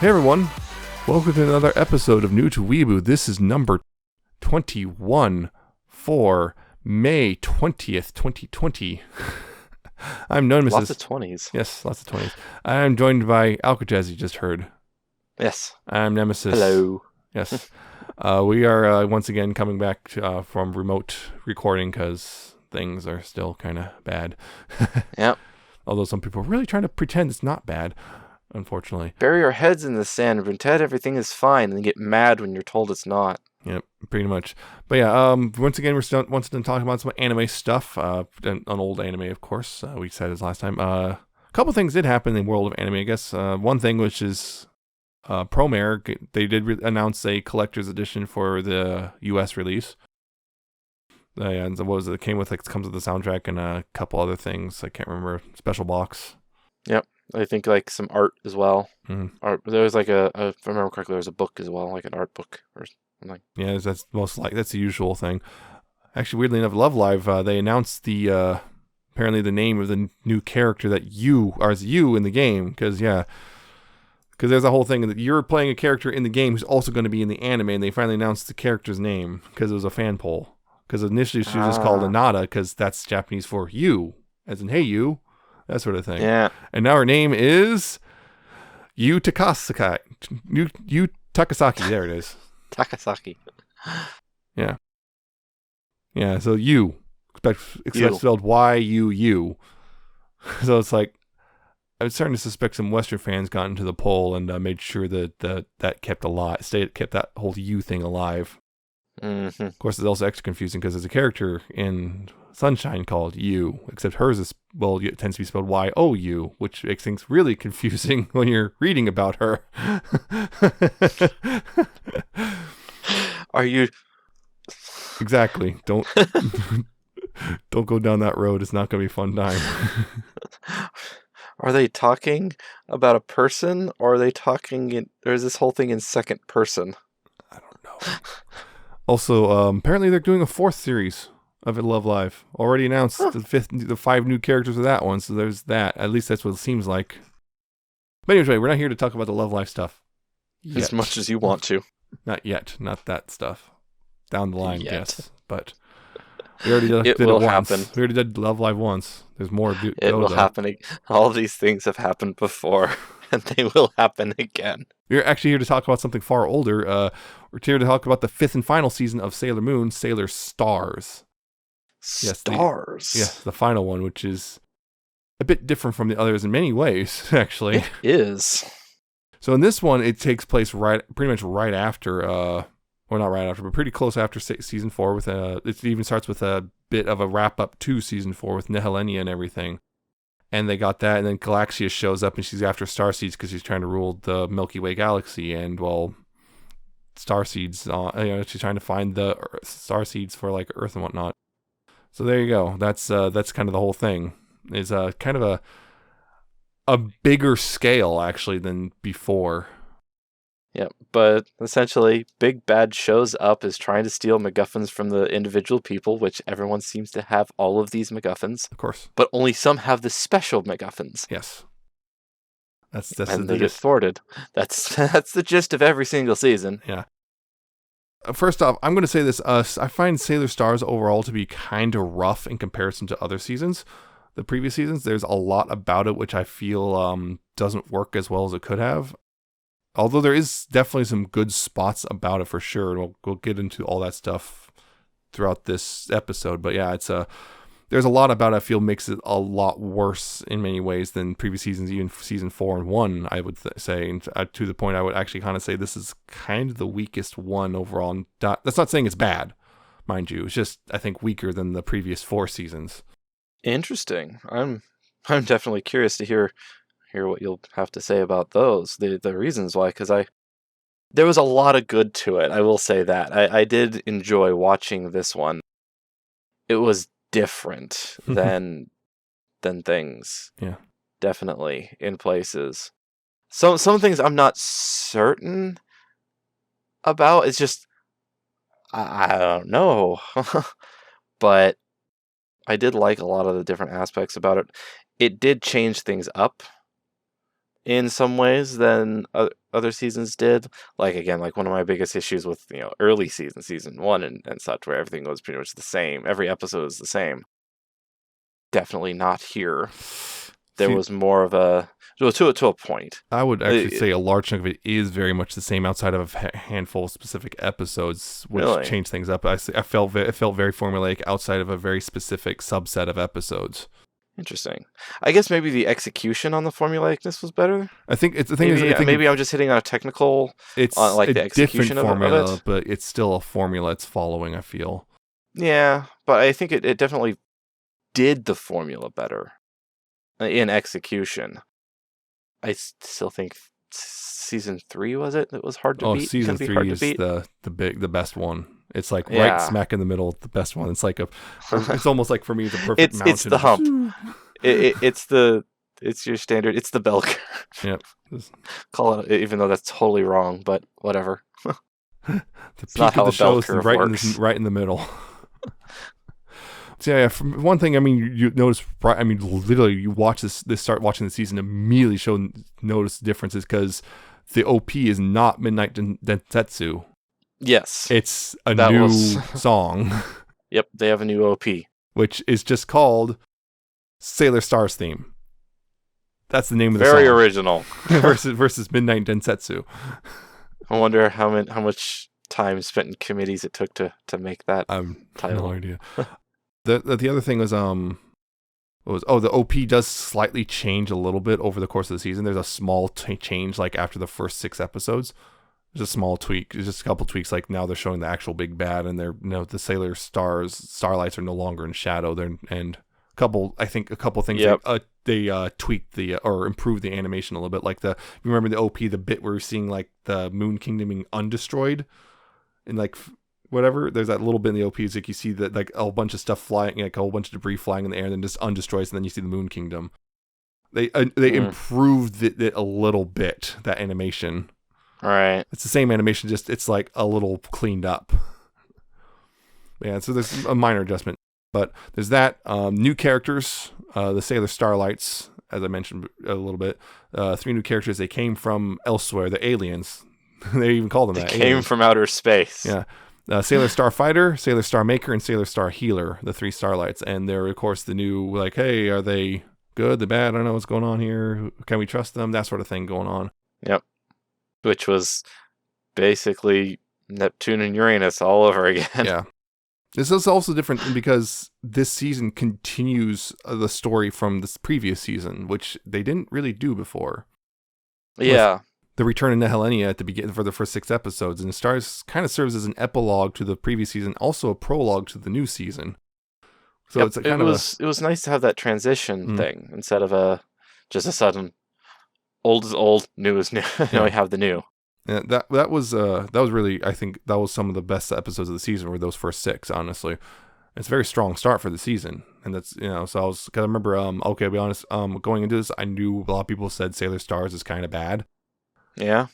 Hey everyone, welcome to another episode of New to Weeaboo. This is number 21 for May 20th, 2020. I'm known Lots as... of 20s. Yes, lots of 20s. I'm joined by Alcatraz, you just heard. Yes. I'm Nemesis. Hello. Yes. We are once again coming back from remote recording because things are still kind of bad. Yep. Although some people are really trying to pretend it's not bad, unfortunately. Bury our heads in the sand and pretend everything is fine and then get mad when you're told it's not. Yep, pretty much. But yeah, once again, we're once done talking about some anime stuff. An old anime, of course. We said this last time. A couple things did happen in the world of anime, I guess. One thing, which is Promare, they did announce a collector's edition for the U.S. release. And what was it? It came with, it comes with the soundtrack and a couple other things. I can't remember. Special box. Yep. I think like some art as well. Mm-hmm. Art. There was like if I remember correctly, there was a book as well, like an art book or something. Yeah, that's that's the usual thing. Actually, weirdly enough, Love Live, they announced the apparently the name of the new character that you are as you in the game. Because there's a whole thing that you're playing a character in the game who's also going to be in the anime, and they finally announced the character's name because it was a fan poll. Because initially she was just called Anada, because that's Japanese for you, as in hey you, that sort of thing. Yeah. And now her name is Yu Takasaki. Yu Takasaki. There it is. Takasaki. Yeah. Yeah. So you expect spelled Y-U-U. So it's like I'm starting to suspect some Western fans got into the poll and made sure that kept alive, kept that whole U thing alive. Mm-hmm. Of course, it's also extra confusing because there's a character in Sunshine called You, except hers is, well, it tends to be spelled Y-O-U, which makes things really confusing when you're reading about her. Are you... Exactly. Don't go down that road. It's not going to be a fun time. Are they talking about a person, or are they talking or is this whole thing in second person? I don't know. Also, apparently they're doing a 4th series of Love Live. Already announced the 5 new characters of that one, so there's that. At least that's what it seems like. But anyway, we're not here to talk about the Love Live stuff yet. As much as you want to. Not yet. Not that stuff. Down the line, Yet. yes. But we already did it once. Happen. We already did Love Live once. There's more to It will happen. All these things have happened before, and they will happen again. We're actually here to talk about something far older. We're here to talk about the 5th and final season of Sailor Moon, Sailor Stars. Stars? Yes, the final one, which is a bit different from the others in many ways, actually. It is. So in this one, it takes place pretty much right after, well, not right after, but pretty close after season 4. It even starts with a bit of a wrap-up to season 4 with Nehelenia and everything. And they got that, and then Galaxia shows up, and she's after Starseeds because she's trying to rule the Milky Way galaxy. And, well, Starseeds, she's trying to find the Starseeds for, like, Earth and whatnot. So there you go. That's kind of the whole thing. Is kind of a bigger scale, actually, than before. Yeah, but essentially, Big Bad shows up, is trying to steal MacGuffins from the individual people, which everyone seems to have all of these MacGuffins. Of course. But only some have the special MacGuffins. Yes. That's and they get thwarted. That's the gist of every single season. Yeah. First off, I'm going to say this. I find Sailor Stars overall to be kind of rough in comparison to other seasons. The previous seasons, there's a lot about it which I feel doesn't work as well as it could have. Although there is definitely some good spots about it for sure, and we'll get into all that stuff throughout this episode. But yeah, there's a lot about it I feel makes it a lot worse in many ways than previous seasons, even season 4 and 1, I would say. And to the point I would actually kind of say this is kind of the weakest one overall. And that's not saying it's bad, mind you. It's just, I think, weaker than the previous 4 seasons. Interesting. I'm definitely curious to hear what you'll have to say about those, the reasons why, because there was a lot of good to it. I will say that. I did enjoy watching this one. It was different than things. Yeah. Definitely in places. Some things I'm not certain about. It's just I don't know. But I did like a lot of the different aspects about it. It did change things up in some ways than other seasons did. Like, again, like one of my biggest issues with, early season one and such, where everything was pretty much the same. Every episode is the same. Definitely not here. There See, was more of a, to a point. I would actually say a large chunk of it is very much the same outside of a handful of specific episodes, which Really? change things up. I felt it felt very formulaic outside of a very specific subset of episodes. Interesting. I guess maybe the execution on the formulaicness was better. I think it's the thing Maybe, is I think maybe I'm just hitting on a technical, it's on like a the execution different of formula, it. but it's still a formula it's following. I feel. Yeah, but I think it definitely did the formula better in execution. I still think season 3 was it? It was hard to beat. Season Can be 3 hard to is beat. the best one. It's like right Yeah. smack in the middle, the best one. It's like it's almost like for me the perfect mountain. It's the hump. It's your standard. It's the bell curve. Yep. Call it, even though that's totally wrong, but whatever. The It's not peak how of the a bell show is curve right works. right in the middle. So yeah, for one thing, I mean, you notice, I mean, literally, you watch this start watching the season, immediately notice differences because the OP is not Midnight Densetsu. Yes. It's a That new was- song, Yep, they have a new OP. which is just called Sailor Stars Theme. That's the name of the Very song. original. versus Midnight Densetsu. I wonder how much time spent in committees it took to make that title. No idea. The other thing was the OP does slightly change a little bit over the course of the season. There's a small change like after the first 6 episodes. There's a small tweak. There's just a couple tweaks. Like now they're showing the actual big bad, and they're the Sailor Starlights are no longer in shadow. And a couple things. Yep. They tweaked or improved the animation a little bit. Like you remember the OP, the bit where we're seeing like the Moon Kingdom being undestroyed, and like whatever. There's that little bit in the OP, is like you see that like a whole bunch of stuff flying, like a whole bunch of debris flying in the air, and then just undestroys, and then you see the Moon Kingdom. They improved it a little bit, that animation. All right. It's the same animation, just it's like a little cleaned up. Yeah, so there's a minor adjustment, but there's that. New characters, the Sailor Starlights, as I mentioned a little bit. 3 new characters. They came from elsewhere. The aliens. They even call them that. They came aliens. from outer space. Yeah. Sailor Starfighter, Sailor Star Maker, and Sailor Star Healer, the 3 Starlights. And they're, of course, the new, like, hey, are they good, the bad? I don't know what's going on here. Can we trust them? That sort of thing going on. Yep. Which was basically Neptune and Uranus all over again. Yeah. This is also different because this season continues the story from this previous season, which they didn't really do before. Yeah. The return of Nehelenia at the beginning for the first 6 episodes, and the stars kind of serves as an epilogue to the previous season, also a prologue to the new season. So Yep, it's a kind of it was nice to have that transition thing instead of just a sudden old is old, new is new. Now we have the new. Yeah, that was really, I think that was some of the best episodes of the season were those first 6. Honestly, it's a very strong start for the season, and that's so because I remember okay, to be honest, going into this, I knew a lot of people said Sailor Stars is kind of bad. Yeah,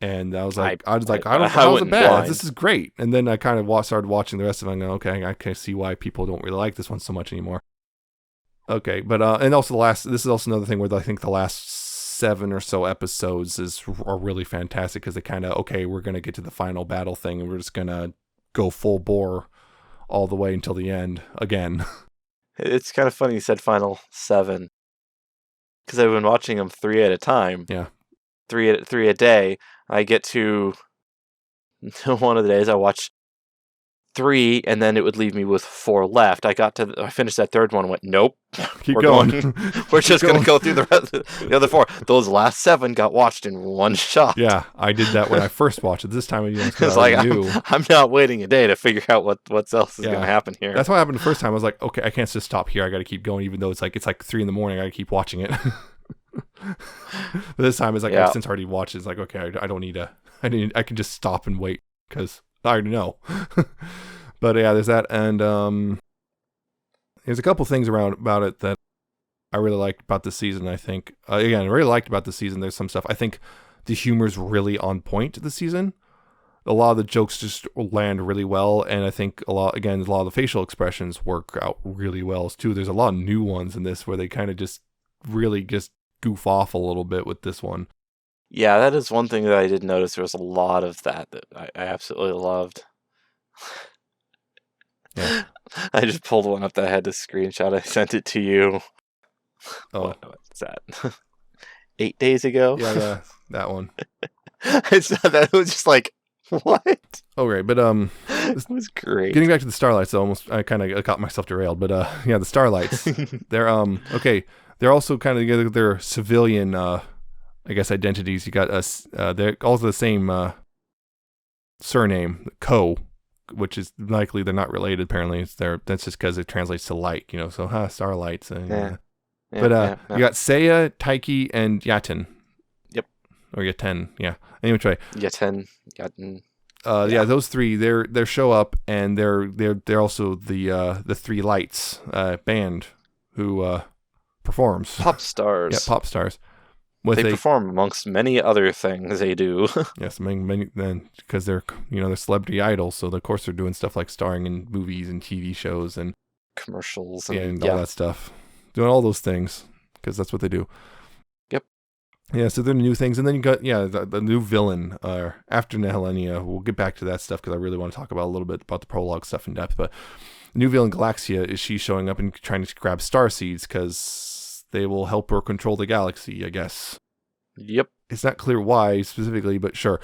and I was like, I don't I how's it went bad? blind. This is great. And then I kind of started watching the rest of it and go, okay, I can see why people don't really like this one so much anymore. Okay, but and also this is also another thing where I think the last 7 or so episodes are really fantastic because they kind of, okay, we're going to get to the final battle thing and we're just going to go full bore all the way until the end again. It's kind of funny you said final 7 because I've been watching them 3 at a time. Yeah. 3 a day. I get to one of the days I watch 3, and then it would leave me with 4 left. I finished that 3rd one and went, nope. Keep We're going. We're just going to go through the other 4. Those last 7 got watched in one shot. Yeah, I did that when I first watched it. This time It's like I'm not waiting a day to figure out what else is going to happen here. That's what happened the first time. I was like, okay, I can't just stop here. I got to keep going, even though it's like 3 a.m. I got to keep watching it. But this time it's like I've since already watched. It's like, okay, I don't need I can just stop and wait because I already know. But yeah, there's that, and there's a couple things about it that I really liked about this season. I think again, I really liked about this season. There's some stuff I think the humor's really on point this season. A lot of the jokes just land really well, and I think a lot of the facial expressions work out really well too. There's a lot of new ones in this where they kind of just really just goof off a little bit with this one. Yeah, that is one thing that I did notice. There was a lot of that I absolutely loved. Yeah. I just pulled one up that I had to screenshot. I sent it to you. Oh. What's that? 8 days ago? Yeah, that one. I saw that. It was just like, what? Oh, right. But It was great. getting back to the Starlights, I kind of got myself derailed. But yeah, the Starlights. They're okay. They're also kind of they're civilian, I guess, identities. You got us. They're also the same surname, Ko, which is likely they're not related. Apparently, that's just because it translates to light. So Starlights. Yeah. But you got Seiya, Taiki, and Yaten. Yep. Or Yaten, yeah. Anyway, try. Yaten. Yeah, those three. They show up, and they're also the Three Lights band who performs. Pop stars. Yeah, pop stars. They perform amongst many other things they do. Yes, many then because they're celebrity idols, so of course they're doing stuff like starring in movies and TV shows and commercials and all that stuff. Doing all those things because that's what they do. Yep. Yeah, so they're new things, and then you got the new villain after Nehelenia. We'll get back to that stuff because I really want to talk about a little bit about the prologue stuff in depth. But the new villain Galaxia is she showing up and trying to grab star seeds because they will help her control the galaxy, I guess. Yep. It's not clear why specifically, but sure.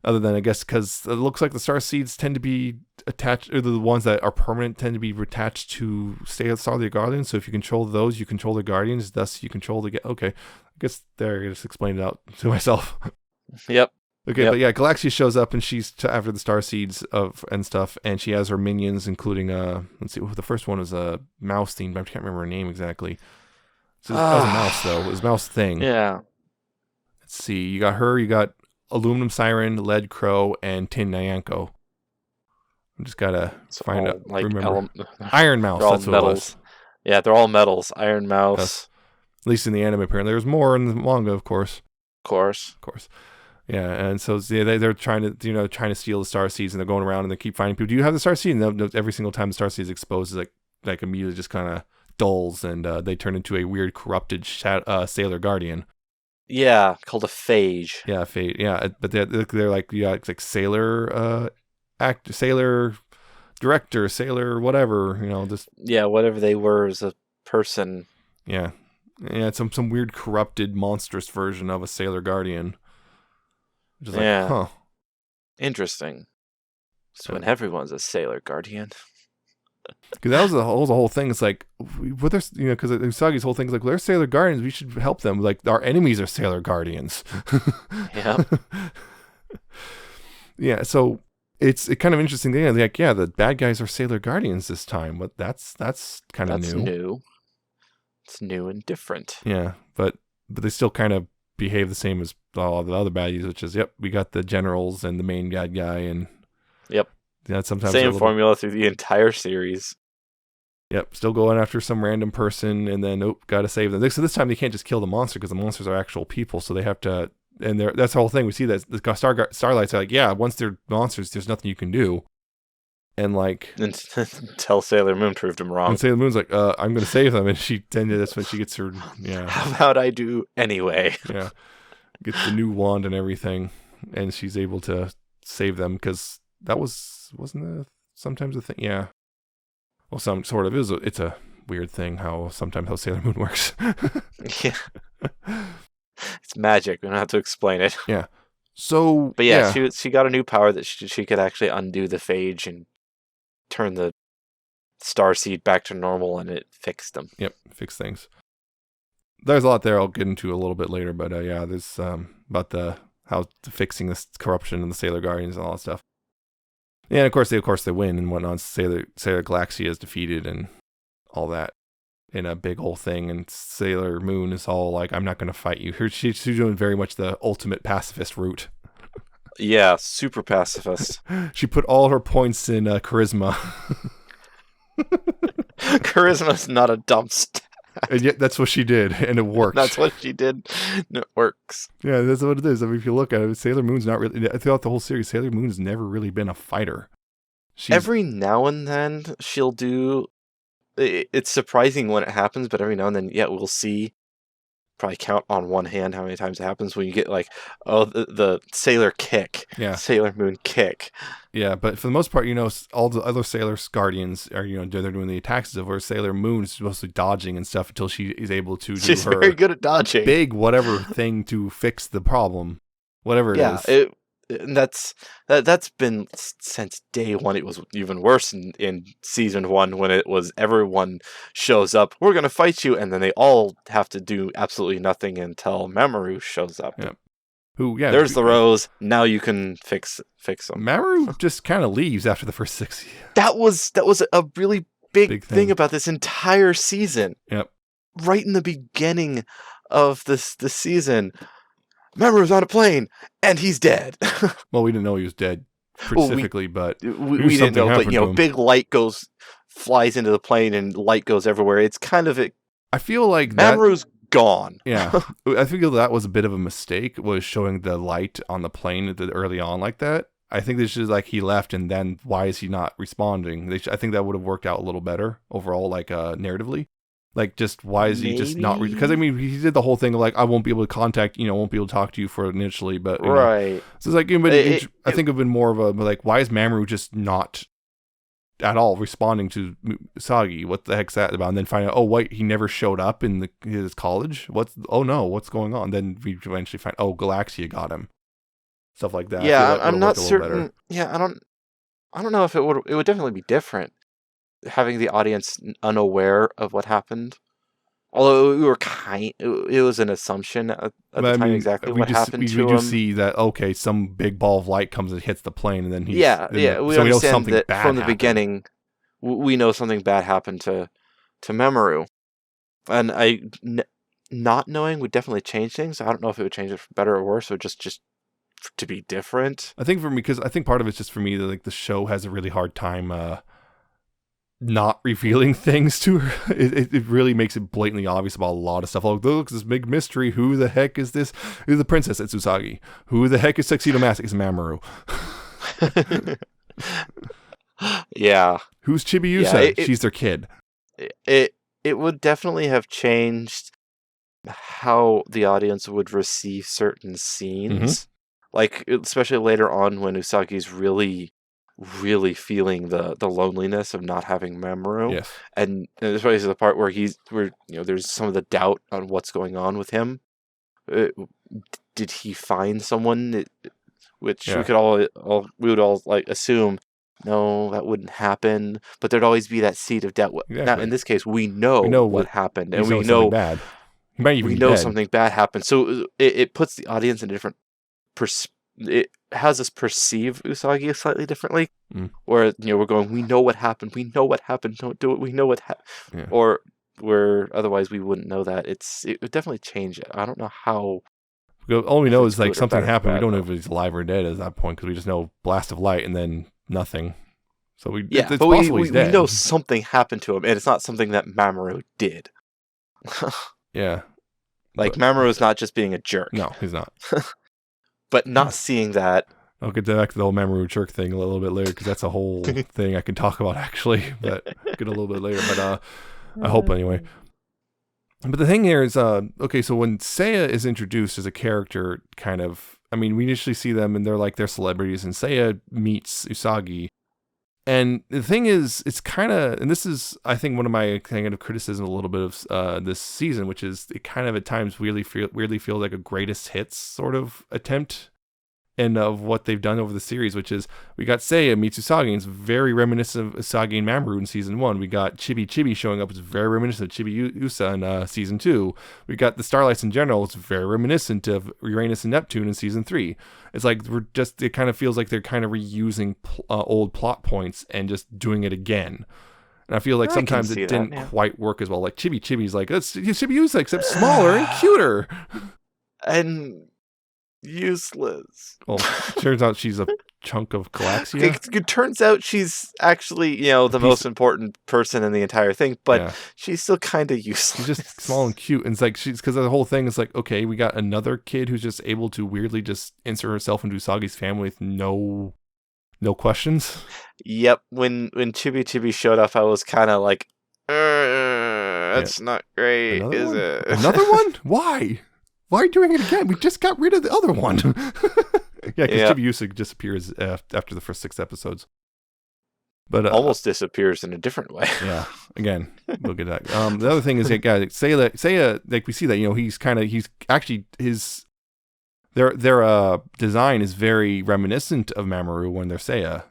Other than, I guess, because it looks like the star seeds tend to be attached, or the ones that are permanent tend to be attached to Starlight Guardians. So if you control those, you control the Guardians. Thus, you control the... Okay, I guess there, I just explained it out to myself. Yep. Okay, yep. But yeah, Galaxia shows up, and she's after the star seeds and stuff, and she has her minions, including, let's see, the first one was a mouse theme, but I can't remember her name exactly. So it was a mouse, though. It was a mouse thing. Yeah. Let's see, you got her, you got Aluminum Siren, Lead Crow, and Tin Nyanko. I just gotta find out. Like remember, Iron Mouse. That's what metals. it was. Yeah, they're all metals. Iron Mouse. Yes. At least in the anime, apparently. There's more in the manga, of course. Of course. Yeah, and so they're trying to steal the star seeds, and they're going around and they keep finding people. Do you have the star seed? And every single time the star seed is exposed, it's like immediately just kind of dulls, and they turn into a weird corrupted Sailor Guardian. Yeah, called a phage. Yeah, phage. Yeah, but they're like it's sailor sailor director, sailor whatever. Just whatever they were as a person. Yeah, it's some weird corrupted monstrous version of a Sailor Guardian. Just huh. Interesting. So when everyone's a Sailor Guardian. Because that was the whole thing. It's like, what there's because Usagi's whole thing is like, well, they're Sailor Guardians. We should help them. Like our enemies are Sailor Guardians. Yeah. Yeah. So it's kind of interesting. They're like, the bad guys are Sailor Guardians this time, but that's kind of new. That's new. It's new and different. Yeah, but they still kind of behave the same as all the other baddies, which is we got the generals and the main bad guy, and yep. Yeah, sometimes same formula through the entire series. Yep, still going after some random person, and then gotta save them. So this time they can't just kill the monster because the monsters are actual people, so they have to. And that's the whole thing. We see that the Starlights are like, once they're monsters, there's nothing you can do. And until Sailor Moon proved him wrong. And Sailor Moon's like, I'm gonna save them, and that's when she gets her. Yeah. How about I do anyway? Yeah, gets the new wand and everything, and she's able to save them because that wasn't sometimes a thing. Yeah. Well, some sort of is. It's a weird thing how Sailor Moon works. Yeah. It's magic. We don't have to explain it. Yeah. So, but yeah. She got a new power that she could actually undo the phage and turn the starseed back to normal, and it fixed them. Yep, fix things. There's a lot there I'll get into a little bit later, but there's about how fixing this corruption and the Sailor Guardians and all that stuff. Yeah, and of course they win and whatnot. Sailor Galaxia is defeated and all that in a big whole thing, and Sailor Moon is all like, I'm not going to fight you. She's doing very much the ultimate pacifist route. Yeah, super pacifist. She put all her points in charisma. Charisma's not a dumb stat. And yet that's what she did, and it worked. That's what she did, and it works. Yeah, that's what it is. I mean, if you look at it, Sailor Moon's not really... Throughout the whole series, Sailor Moon's never really been a fighter. Every now and then, she'll do... It's surprising when it happens, but every now and then, we'll see probably count on one hand how many times it happens when you get like, oh, the Sailor kick, Yeah. Sailor Moon kick. Yeah, but for the most part, all the other Sailor Guardians are, they're doing the attacks of where Sailor Moon is mostly dodging and stuff until she is able to do She's her very good at dodging. big whatever thing to fix the problem, whatever it is. And that's been since day one. It was even worse in season 1 when it was everyone shows up. We're gonna fight you, and then they all have to do absolutely nothing until Mamoru shows up. Yeah. There's the rose. Now you can fix them. Mamoru just kind of leaves after the first 6. That was a really big thing about this entire season. Yep. Right in the beginning of the season, Mamoru's on a plane and he's dead. Well, we didn't know he was dead specifically, but we didn't know. But big light flies into the plane and light goes everywhere. It's kind of it. I feel like Mamoru's gone. Yeah, I think that was a bit of a mistake, was showing the light on the plane early on like that. I think this is like he left, and then why is he not responding? I think that would have worked out a little better overall, like narratively. Like, just why is he just not? Because he did the whole thing of like, I won't be able to contact, won't be able to talk to you for initially, but right. So it's like, I think it'd been more of a like, why is Mamoru just not at all responding to Usagi? What the heck's that about? And then find out, oh wait, he never showed up in his college. What's going on? Then we eventually find, oh, Galaxia got him. Stuff like that. Yeah, I'm not certain. Yeah, I don't know if it would definitely be different having the audience unaware of what happened. Although we were it was an assumption at the time exactly what happened to him. We do see that, okay, some big ball of light comes and hits the plane, and then we understand that from the beginning. We know something bad happened to Mamoru, and not knowing would definitely change things. I don't know if it would change it for better or worse, or just to be different. I think for me, because I think part of it's just for me that like the show has a really hard time not revealing things to her. It really makes it blatantly obvious about a lot of stuff. Like, look, this big mystery. Who the heck is this? Who's the princess? It's Usagi. Who the heck is Tuxedo Mask? It's Mamoru. Yeah. Who's Chibiusa? She's their kid. It would definitely have changed how the audience would receive certain scenes. Like, especially later on when Usagi's really feeling the loneliness of not having Mamoru. Yes. And especially the part where there's some of the doubt on what's going on with him. Did he find someone? Which we would all like assume, no, that wouldn't happen. But there'd always be that seed of doubt. Exactly. Now, in this case, we know what happened, and we know bad. He might even we know something bad happened. So it puts the audience in a different it has us perceive Usagi slightly differently, where we're going, we know what happened, don't do it, we know what happened, or where otherwise we wouldn't know that. It would definitely change it. I don't know how. All we know is like something happened. We don't know if he's alive or dead at that point, because we just know blast of light and then nothing. So it's possible he's dead. We know something happened to him, and it's not something that Mamoru did. Yeah, like Mamoru is not just being a jerk. No, he's not. But not seeing that. I'll get back to the whole Mamoru jerk thing a little bit later, because that's a whole thing I can talk about actually, but get a little bit later. But I hope anyway. But the thing here is, okay, so when Seiya is introduced as a character, kind of, I mean, we initially see them and they're celebrities, and Seiya meets Usagi. And the thing is, it's kind of, and this is, I think, one of my kind of criticism a little bit of this season, which is it kind of at times weirdly feels like a greatest hits sort of attempt, and of what they've done over the series, which is we got Seiya meets Usagi, and it's very reminiscent of Usagi and Mamoru in season 1. We got Chibi showing up, it's very reminiscent of Chibiusa in season 2. We got the Starlights in general, it's very reminiscent of Uranus and Neptune in season 3. It's like it kind of feels like they're kind of reusing old plot points and just doing it again. And I feel like sometimes it didn't quite work as well. Like Chibi's like, it's Chibiusa except smaller and cuter. And useless. Well, turns out she's a chunk of Galaxia. It turns out she's actually, the most important person in the entire thing, but she's still kind of useless. She's just small and cute, and it's like because the whole thing is like, okay, we got another kid who's just able to weirdly just insert herself into Usagi's family with no questions. Yep. When Chibi showed up, I was kind of like, That's not great, Another is one? it? Another one? Why? Why are you doing it again? We just got rid of the other one. Yeah, because Yeah. Chibiusa disappears after the first 6 episodes. But Almost disappears in a different way. yeah, again, we'll get that. The other thing is, Seiya, like we see that, he's actually their design is very reminiscent of Mamoru when they're Seiya,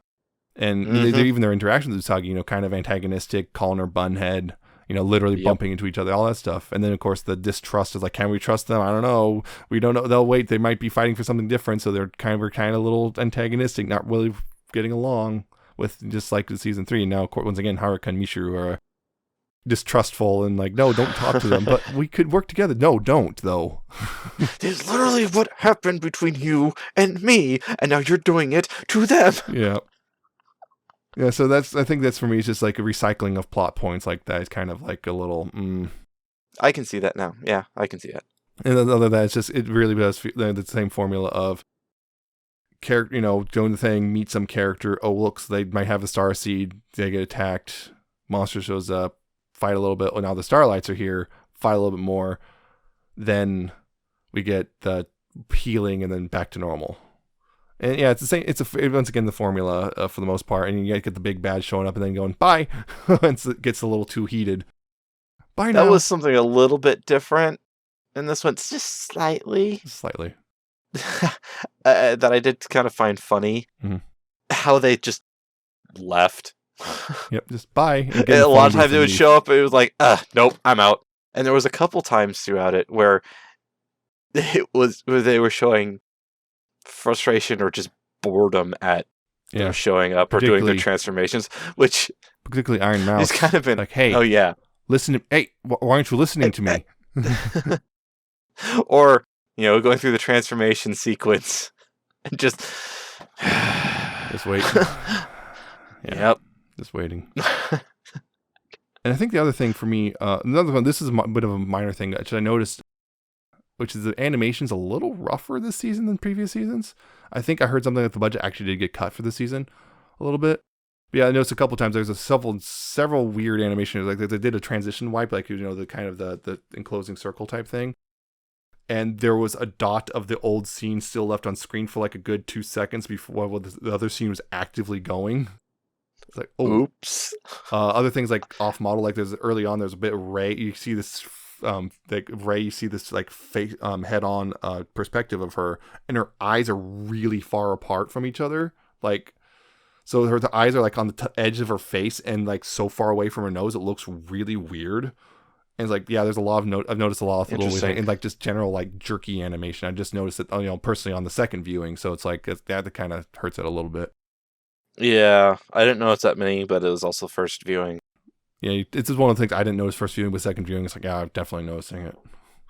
and even their interactions with Usagi, kind of antagonistic, calling her bunhead, literally bumping into each other, all that stuff. And then of course the distrust is like, can we trust them? I don't know. We don't know. They'll wait. They might be fighting for something different, so we're kind of a little antagonistic, not really getting along. With just like the season 3, now once again Haruka and Michiru are distrustful and like, no, don't talk to them, but we could work together. No, don't though. This is literally what happened between you and me, and now you're doing it to them. Yeah. So I think that's for me. It's just like a recycling of plot points like that. It's kind of like a little. I can see that now. Yeah, I can see that. And then other than that, it's just it really does feel the same formula of. Character, doing the thing, meet some character. Oh, looks, they might have a star seed. They get attacked. Monster shows up, fight a little bit. Well, now the Starlights are here. Fight a little bit more. Then we get the healing, and then back to normal. And yeah, it's the same. It's once again the formula for the most part. And you get the big bad showing up and then going bye. And it gets a little too heated. Bye now. That was something a little bit different in this one, just slightly. That I did kind of find funny. How they just left. Yep, just bye. A lot of times they would show up and it was like, nope, I'm out. And there was a couple times throughout it where they were showing frustration or just boredom at them showing up or doing their transformations, which particularly Iron Mouse. It's kind of been like, hey, oh yeah, hey, why aren't you listening to me? Or going through the transformation sequence and just wait. Yep. Just waiting. And I think the other thing for me, another one, this is a bit of a minor thing that I noticed, which is the animation's a little rougher this season than previous seasons. I think I heard something that the budget actually did get cut for this season a little bit. But yeah, I noticed a couple times there's several weird animations. Like they did a transition wipe, like the kind of the enclosing circle type thing. And there was a dot of the old scene still left on screen for like a good 2 seconds before the other scene was actively going. It's like, oh. Oops. Other things like off model, like there's early on, there's a bit of Ray. You see this, like Ray, you see this like face, head on perspective of her, and her eyes are really far apart from each other. Like, so the eyes are like on the edge of her face and like so far away from her nose, it looks really weird. And it's like, yeah, there's a lot of I've noticed a lot of little weird, and like just general like jerky animation. I just noticed it, personally on the second viewing. So it's like that kind of hurts it a little bit. Yeah, I didn't notice that many, but it was also first viewing. Yeah, it's just one of the things I didn't notice first viewing, but second viewing, it's like, yeah, I'm definitely noticing it.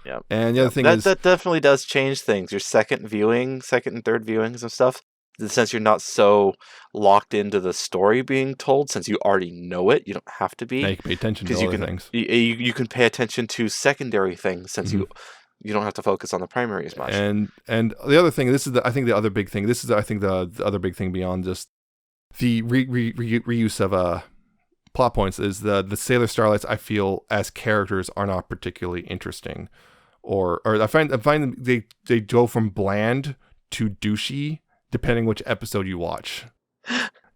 Yeah. And the other thing is that definitely does change things. Your second and third viewings and stuff, in the sense you're not so locked into the story being told, since you already know it. You don't have to be. Yeah, you can pay attention to other things. You can pay attention to secondary things, since you don't have to focus on the primary as much. And the other thing, I think the other big thing. This is I think the other big thing beyond just the reuse of plot points is the Sailor Starlights. I feel as characters are not particularly interesting, or I find them, they go from bland to douchey depending which episode you watch.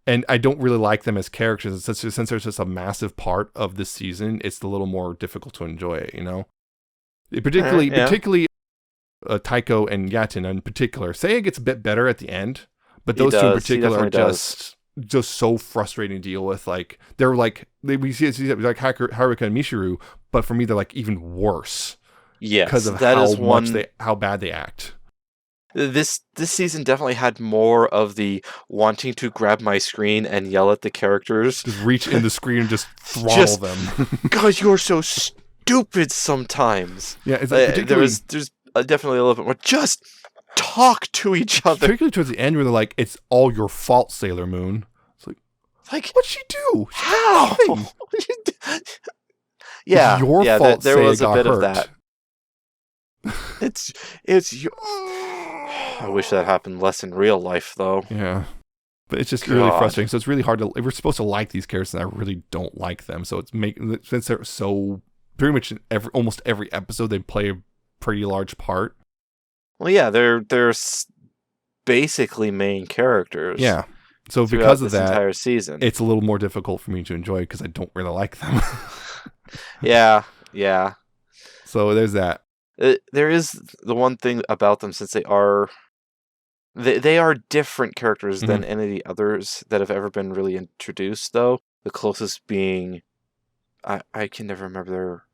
And I don't really like them as characters. Since there's just a massive part of this season, it's a little more difficult to enjoy it, Particularly Taiko and Yaten in particular. Seiya gets a bit better at the end, but those two in particular are just so frustrating to deal with. Like they're like we see like Haruka and Michiru, but for me they're like even worse. Yes, because of how bad they act. This season definitely had more of the wanting to grab my screen and yell at the characters. Just reach in the screen and just throttle them. God, you're so stupid sometimes. Yeah, it's like there's definitely a little bit more. Just talk to each other. Particularly towards the end where they're like, it's all your fault, Sailor Moon. It's like what'd she do? How? Yeah, it's your fault. There was a bit hurt. of that. It's your... I wish that happened less in real life, though. Yeah. But it's just really frustrating. So it's really hard to... We're supposed to like these characters, and I really don't like them. So since they're so pretty much in almost every episode they play a pretty large part. Well, yeah, they're basically main characters. Yeah. So because of this that, entire season, it's a little more difficult for me to enjoy because I don't really like them. yeah. So there's that. There is the one thing about them, since they are different characters than any of the others that have ever been really introduced, though. The closest being, I can never remember their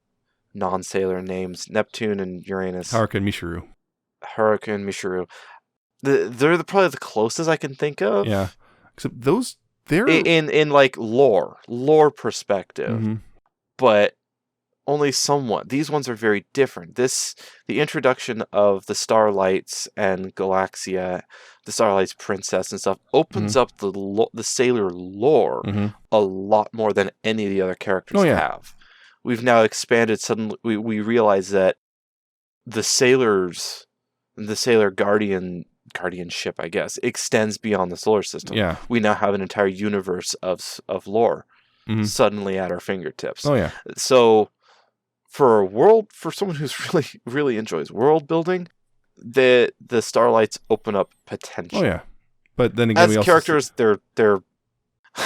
non-sailor names, Neptune and Uranus. Haruka and Mishuru. They're probably the closest I can think of. Yeah. Except they're... In like lore perspective. But only somewhat. These ones are very different. The introduction of the Starlights and Galaxia, the Starlight's princess and stuff, opens up the sailor lore a lot more than any of the other characters have. We've now expanded suddenly. We realize that the sailor guardianship, I guess, extends beyond the solar system. Yeah. We now have an entire universe of lore suddenly at our fingertips. Oh yeah. So for someone who's really enjoys world building, the Starlights open up potential. Oh yeah. But then again, as characters, they're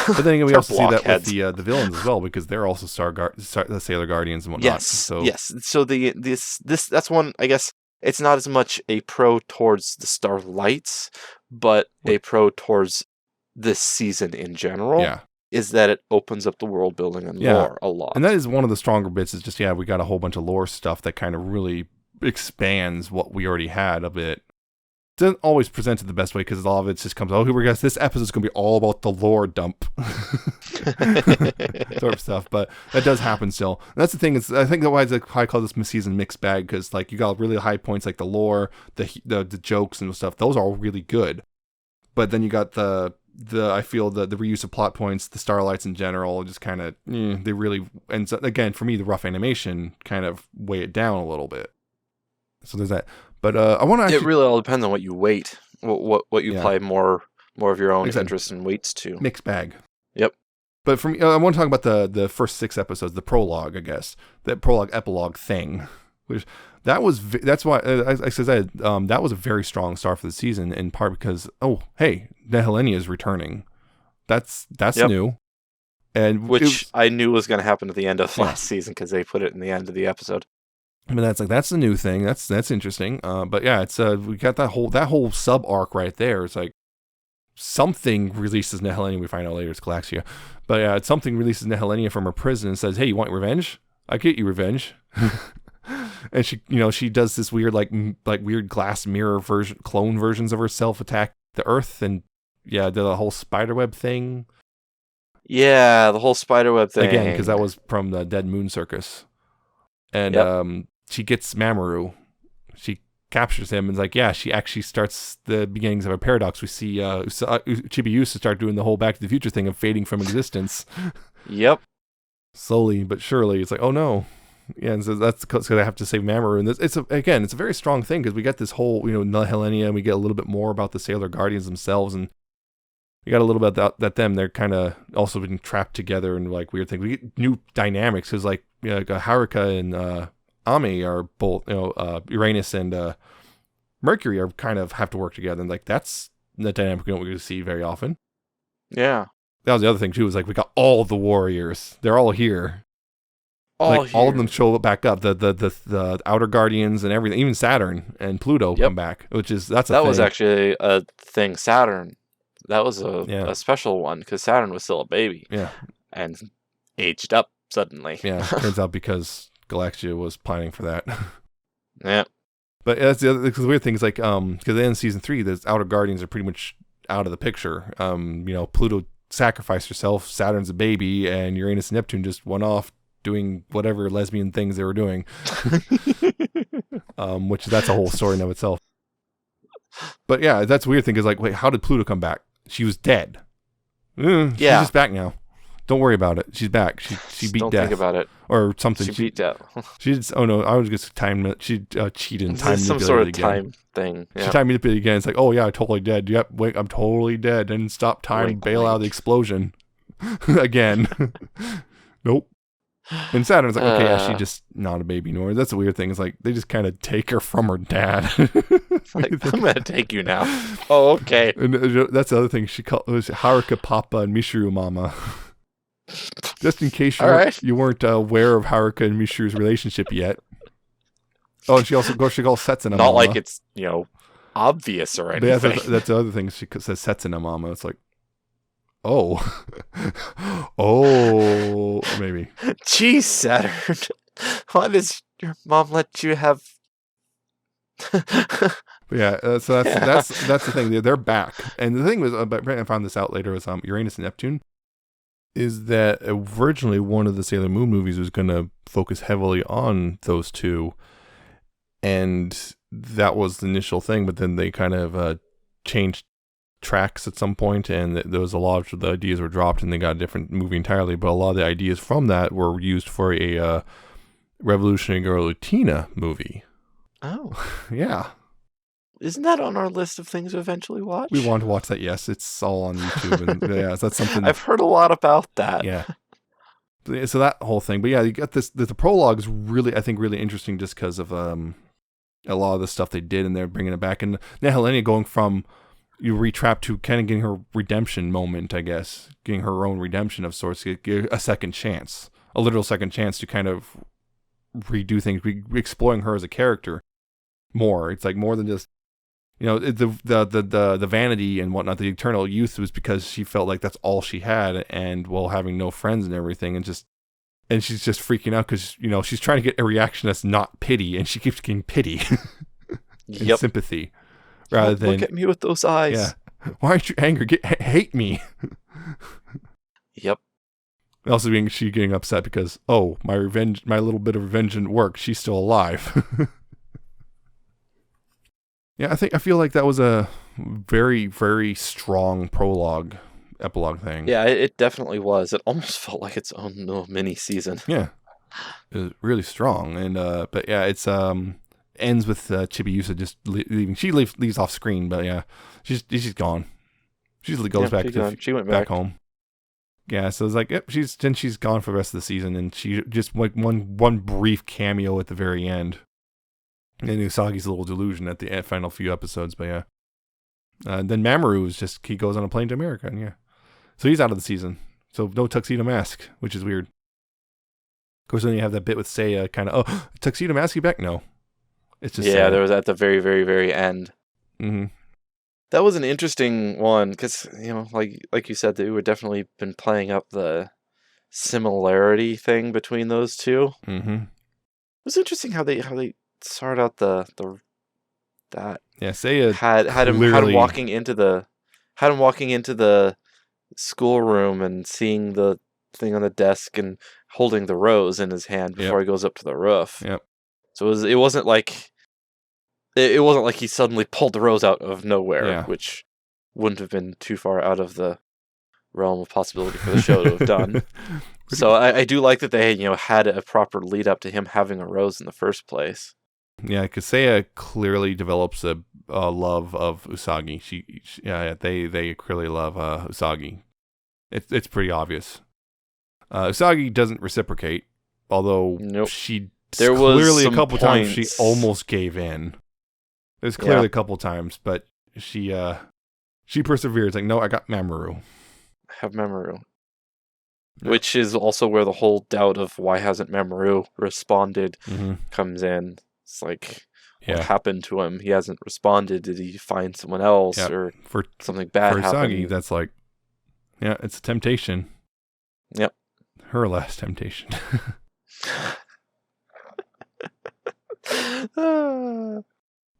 but then again, we also see that blockheads. with the villains as well, because they're also the Sailor Guardians and whatnot. Yes. So that's one, I guess. It's not as much a pro towards the Starlights, but a pro towards this season in general. Yeah. Is that it opens up the world building and lore a lot. And that is one of the stronger bits, is just, we got a whole bunch of lore stuff that kind of really expands what we already had a bit. It doesn't always present it the best way, because a lot of it just comes, this episode's going to be all about the lore dump. sort of stuff, but that does happen still. And that's the thing, is I think that's why I call this season mixed bag, because like you got really high points like the lore, the jokes and stuff, those are all really good. But then you got I feel the reuse of plot points, the Starlights in general, just kind of they really, and so, again, for me, the rough animation kind of weigh it down a little bit. So there's that. But I want to actually... It really all depends on what you weight, what you apply more of your own interest and weights to. Mixed bag. Yep. But for me, I want to talk about the first 6 episodes, the prologue, I guess, that prologue epilogue thing, which that's why I said that was a very strong start for the season, in part because Nehelenia is returning. That's new, and which I knew was going to happen at the end of last season, because they put it in the end of the episode. I mean, that's the new thing. That's interesting. But yeah, it's we got that whole sub arc right there. It's like something releases Nehelenia. We find out later it's Galaxia, but yeah, something releases Nehelenia from her prison and says, "Hey, you want revenge? I get you revenge." And she does this weird like weird glass mirror clone versions of herself attack the Earth, and the whole spiderweb thing. Yeah, the whole spiderweb thing again, because that was from the Dead Moon Circus, and she gets Mamoru. She captures him and is like, she actually starts the beginnings of a paradox. We see Chibiusa start doing the whole Back to the Future thing of fading from existence. Yep. Slowly but surely, it's like, oh no. Yeah, and so that's because I have to save Mamoru. And it's a very strong thing, because we got this whole, Nehelenia, and we get a little bit more about the Sailor Guardians themselves, and we got a little bit that them, they're kind of also being trapped together and like weird things. We get new dynamics, because like Haruka and Ami are both, Uranus and Mercury are kind of have to work together, and like that's the dynamic we don't really see very often. Yeah, that was the other thing too. Was like we got all the warriors; they're all here. All of them show back up. The Outer Guardians and everything, even Saturn and Pluto come back, which is that was actually a thing. Saturn, that was a special one, because Saturn was still a baby. Yeah, and aged up suddenly. Yeah, turns out because Galaxia was planning for that. Yeah. But that's the weird thing is like because in season 3, the Outer Guardians are pretty much out of the picture. Pluto sacrificed herself, Saturn's a baby, and Uranus and Neptune just went off doing whatever lesbian things they were doing. Which that's a whole story in of itself. But yeah, that's the weird thing is like, wait, how did Pluto come back? She was dead. She's just back now. Don't worry about it. She's back. She beat Don't death. Think about it. Or something. She beat death. She did. Oh no, I was just time. She cheated and time some manipulated sort of again. time thing. Yeah. She time manipulated again. It's like, oh yeah, I'm totally dead. Yep, wait, I'm totally dead. And stop time, bail out of the explosion again. Nope. And Saturn's like, okay, yeah, she Uh, just not a baby anymore. That's a weird thing. It's like they just kind of take her from her dad. like, I'm gonna take you now. Oh, okay. And that's the other thing. She called it was Haruka Papa and Mishuru Mama. Just in case All right. you weren't aware of Haruka and Mishuru's relationship yet. Oh, and she calls Setsuna Mama. Not like it's obvious or But yeah, anything. that's the other thing. She says Setsuna Mama. It's like, oh, oh, maybe. Jeez, Saturn. Why does your mom let you have? But yeah, so that's the thing. They're back, and the thing was, I found this out later, was Uranus and Neptune, is that originally one of the Sailor Moon movies was going to focus heavily on those two, and that was the initial thing. But then they kind of changed tracks at some point, and there was a lot of the ideas were dropped, and they got a different movie entirely. But a lot of the ideas from that were used for a Revolutionary Girl Utina movie. Oh, Yeah. isn't that on our list of things to eventually watch? We want to watch that, yes. It's all on YouTube. And yeah, that's something. I've heard a lot about that. Yeah. So that whole thing. But yeah, you got this. The prologue is really, I think, really interesting just because of a lot of the stuff they did, and they're bringing it back. And now Helena going from you retrapped to kind of getting her redemption moment, I guess. Getting her own redemption of sorts. Get a second chance. A literal second chance to kind of redo things. Exploring her as a character more. It's like more than just, the vanity and whatnot, the eternal youth was because she felt like that's all she had, and having no friends and everything, and she's just freaking out because she's trying to get a reaction that's not pity, and she keeps getting pity and sympathy rather than look at me with those eyes. Yeah, why aren't you angry? Hate me. Yep. Also, she getting upset because my little bit of revenge didn't work. She's still alive. Yeah, I feel like that was a very, very strong epilogue thing. Yeah, it definitely was. It almost felt like its own little mini season. Yeah, it was really strong, and but yeah, it's ends with Chibiusa just leaving. She leaves off screen, but yeah, she's gone. She goes back. She went back home. Yeah, so it's like, yep, she's gone for the rest of the season, and she just like one brief cameo at the very end. And Usagi's a little delusion at the final few episodes, but yeah. And then Mamoru is he goes on a plane to America, and yeah. So he's out of the season. So no Tuxedo Mask, which is weird. Of course, then you have that bit with Seiya, kind of, Tuxedo Mask, you back? No. It's just yeah, Seiya. there was at the very, very, very end. Mm-hmm. That was an interesting one, because, like you said, they were definitely been playing up the similarity thing between those two. Mm-hmm. It was interesting how they sort out that yeah, Seiya had him walking into the schoolroom and seeing the thing on the desk and holding the rose in his hand before he goes up to the roof. Yep. So it wasn't like he suddenly pulled the rose out of nowhere, which wouldn't have been too far out of the realm of possibility for the show to have done. So I do like that they had a proper lead up to him having a rose in the first place. Yeah, because Seiya clearly develops a love of Usagi. They clearly love Usagi. It's pretty obvious. Usagi doesn't reciprocate, although there was clearly a couple times she almost gave in. There's clearly a couple times, but she perseveres. Like, no, I got Mamoru. I have Mamoru. Yeah. Which is also where the whole doubt of why hasn't Mamoru responded comes in. It's like, what happened to him? He hasn't responded. Did he find someone else or something bad happened? Usagi, that's like, it's a temptation. Yep. Her last temptation.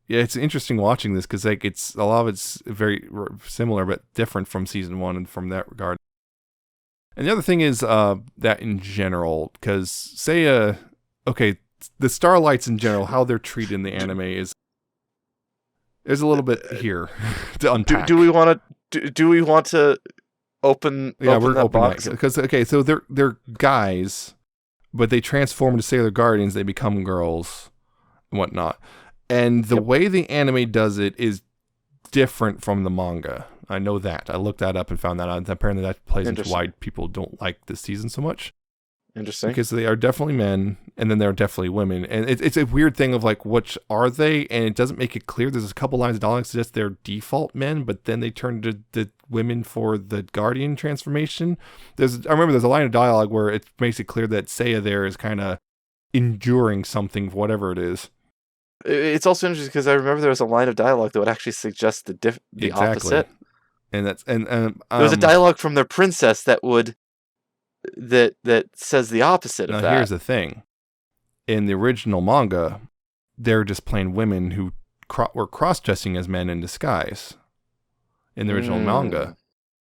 Yeah, it's interesting watching this because it's a lot of it's very similar but different from season one and from that regard. And the other thing is that in general, because Seiya, the Starlights in general, how they're treated in the anime is there's a little bit here to unpack. Do we want to open? Yeah, we're opening because so they're guys, but they transform into Sailor Guardians. They become girls and whatnot. And the way the anime does it is different from the manga. I know that. I looked that up and found that out. Apparently that plays into why people don't like this season so much. Interesting. because they are definitely men, and then they're definitely women, and it's a weird thing of like which are they, and it doesn't make it clear. There's a couple lines of dialogue that suggest they're default men, but then they turn to the women for the Guardian transformation. I remember there's a line of dialogue where it makes it clear that Seiya there is kind of enduring something, whatever it is. It's also interesting because I remember there was a line of dialogue that would actually suggest the Exactly. opposite. And that's there was a dialogue from their princess that would that says the opposite of now that. here's the thing: in the original manga, they're just plain women who were cross-dressing as men in disguise. In the original manga,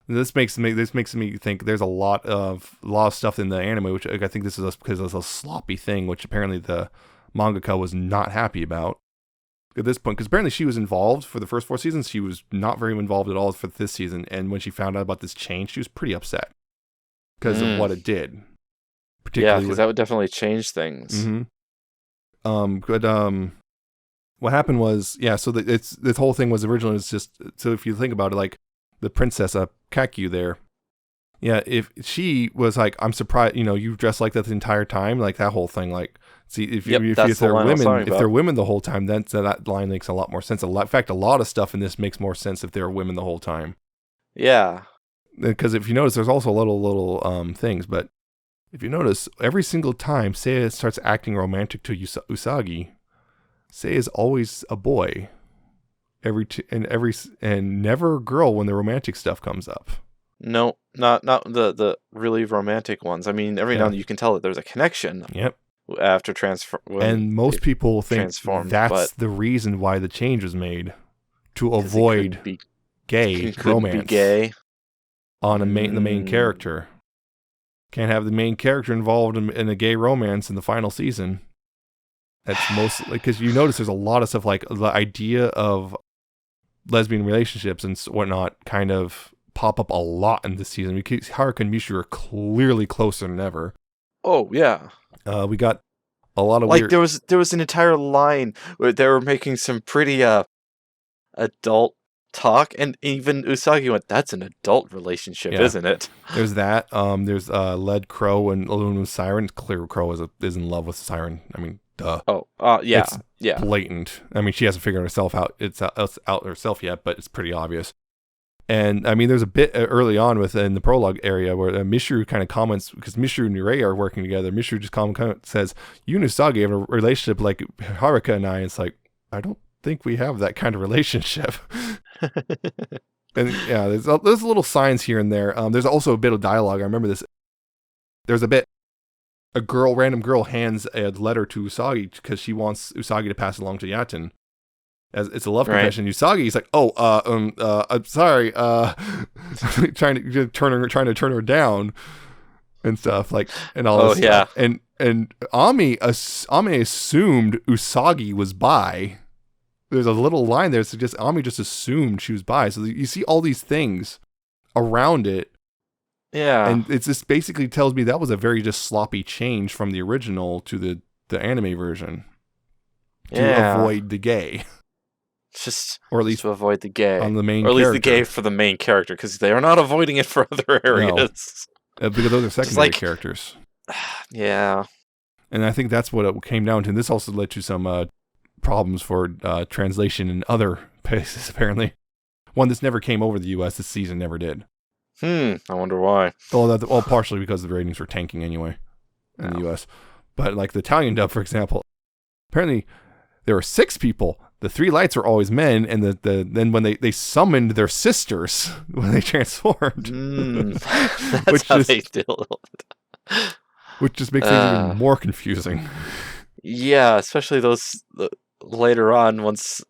this makes me think there's a lot of stuff in the anime, which I think this is because it's a sloppy thing, which apparently the mangaka was not happy about at this point, because apparently she was involved for the first 4 seasons. She was not very involved at all for this season, and when she found out about this change, she was pretty upset because of what it did. Particularly because that would definitely change things. What happened was, so this whole thing was originally just, so if you think about it, like the princess Kakyu there, if she was like, I'm surprised, you dressed like that the entire time, like that whole thing, like, see, if they're women the whole time, then that line makes a lot more sense. In fact, a lot of stuff in this makes more sense if they're women the whole time. Yeah. Because if you notice, there's also little things, but if you notice, every single time Seiya starts acting romantic to Usagi, Seiya is always a boy. And never a girl when the romantic stuff comes up. No, not the really romantic ones. I mean, every now and then you can tell that there's a connection. Yep. After transfer, and most people think that's the reason why the change was made, to avoid gay romance. Be gay on the main character. Can't have the main character involved in a gay romance in the final season. That's mostly because you notice there's a lot of stuff like the idea of lesbian relationships and whatnot kind of pop up a lot in this season. Because Haruka and Mishu are clearly closer than ever. Oh yeah. We got a lot of weird... there was an entire line where they were making some pretty adult talk, and even Usagi went, "That's an adult relationship, isn't it?" There's that. There's Lead Crow and Aluminum Siren. Clear Crow is in love with Siren. I mean, duh. Yeah, it's blatant. I mean, she hasn't figured herself out. It's out herself yet, but it's pretty obvious. And I mean, there's a bit early on in the prologue area where Mishru kind of comments, because Mishru and Urei are working together. Mishru just says, "You and Usagi have a relationship like Haruka and I." And it's like, I don't think we have that kind of relationship. And there's little signs here and there. There's also a bit of dialogue. I remember this. There's a bit. A random girl hands a letter to Usagi because she wants Usagi to pass it along to Yaten. As it's a love confession. Usagi's like, I'm sorry, trying to turn her down and stuff, like, and all this stuff. And Ami assumed Usagi was bi. There's a little line there that suggests Ami just assumed she was bi. So you see all these things around it. Yeah. And it just basically tells me that was a very just sloppy change from the original to the anime version. To avoid the gay. Or at least to avoid the gay. On the main character. Or at least the gay for the main character, because they are not avoiding it for other areas. No. Because those are secondary characters. Yeah. And I think that's what it came down to. And this also led to some problems for translation in other places, apparently. One that's never came over the US this season never did. I wonder why. Well, partially because the ratings were tanking anyway in the US. But like the Italian dub, for example, apparently there were 6 people. The 3 lights were always men, and then when they summoned their sisters when they transformed. That's how they do it. Which just makes things even more confusing. Yeah, especially those later on once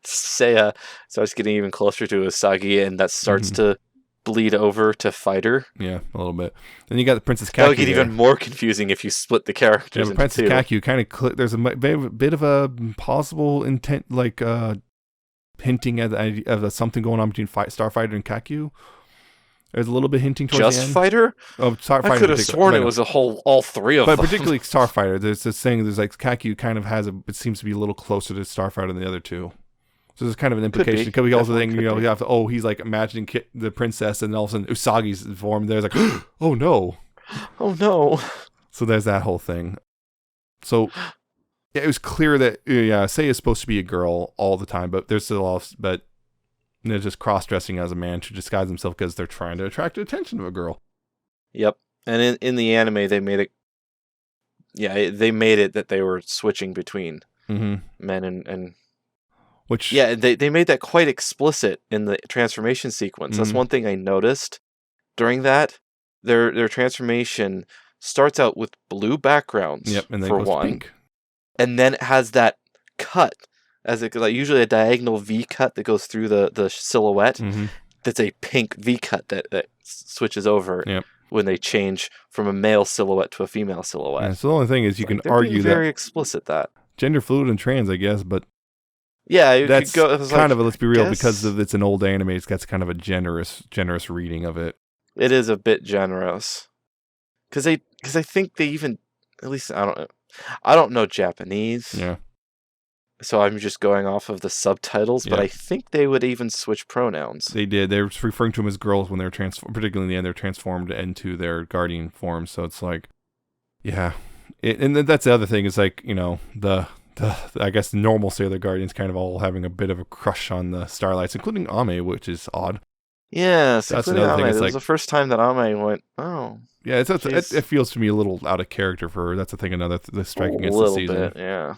Seiya starts getting even closer to Usagi, and that starts to bleed over to fighter. Yeah, a little bit. Then you got the Princess Kakyu. That'll get even more confusing if you split the characters. Yeah, Princess Kakyu kind of there's a bit of a possible intent, like hinting at the idea of something going on between Starfighter and Kakyu. There's a little bit hinting towards the end. Just Fighter? Oh, Starfighter. I could have sworn it was all 3 of them. But particularly Starfighter. There's this thing. There's like Kakyu kind of it seems to be a little closer to Starfighter than the other 2. So there's kind of an implication. Because we also think, you have he's like imagining the princess, and all of a sudden Usagi's form. There's like, oh no. Oh no. So there's that whole thing. So yeah, it was clear that Sei is supposed to be a girl all the time, but there's still but they're just cross-dressing as a man to disguise themselves because they're trying to attract the attention of a girl. Yep. And in the anime, they made it. Yeah, they made it that they were switching between men and which they made that quite explicit in the transformation sequence. That's one thing I noticed during that. Their transformation starts out with blue backgrounds, and then for goes one, pink. And then it has that cut, as it like usually a diagonal V cut that goes through the silhouette. That's a pink V cut that switches over when they change from a male silhouette to a female silhouette. Yeah, so the only thing is you can argue that very explicit that gender fluid and trans, I guess, but yeah, that's could go, kind of let's be real, guess, because it's an old anime. That's kind of a generous reading of it. It is a bit generous because I think they even, at least I don't know Japanese. Yeah. So I'm just going off of the subtitles, but I think they would even switch pronouns. They did. They were referring to them as girls when they were transformed, particularly in the end, they're transformed into their guardian form. So it's like, yeah. And that's the other thing is like, the I guess the normal Sailor Guardians kind of all having a bit of a crush on the Starlights, including Ame, which is odd. Yes, that's another Ame. thing. It's was the first time that Ame went, oh. Yeah, it feels to me a little out of character for her. That's the thing. Another strike against the season. Bit, yeah.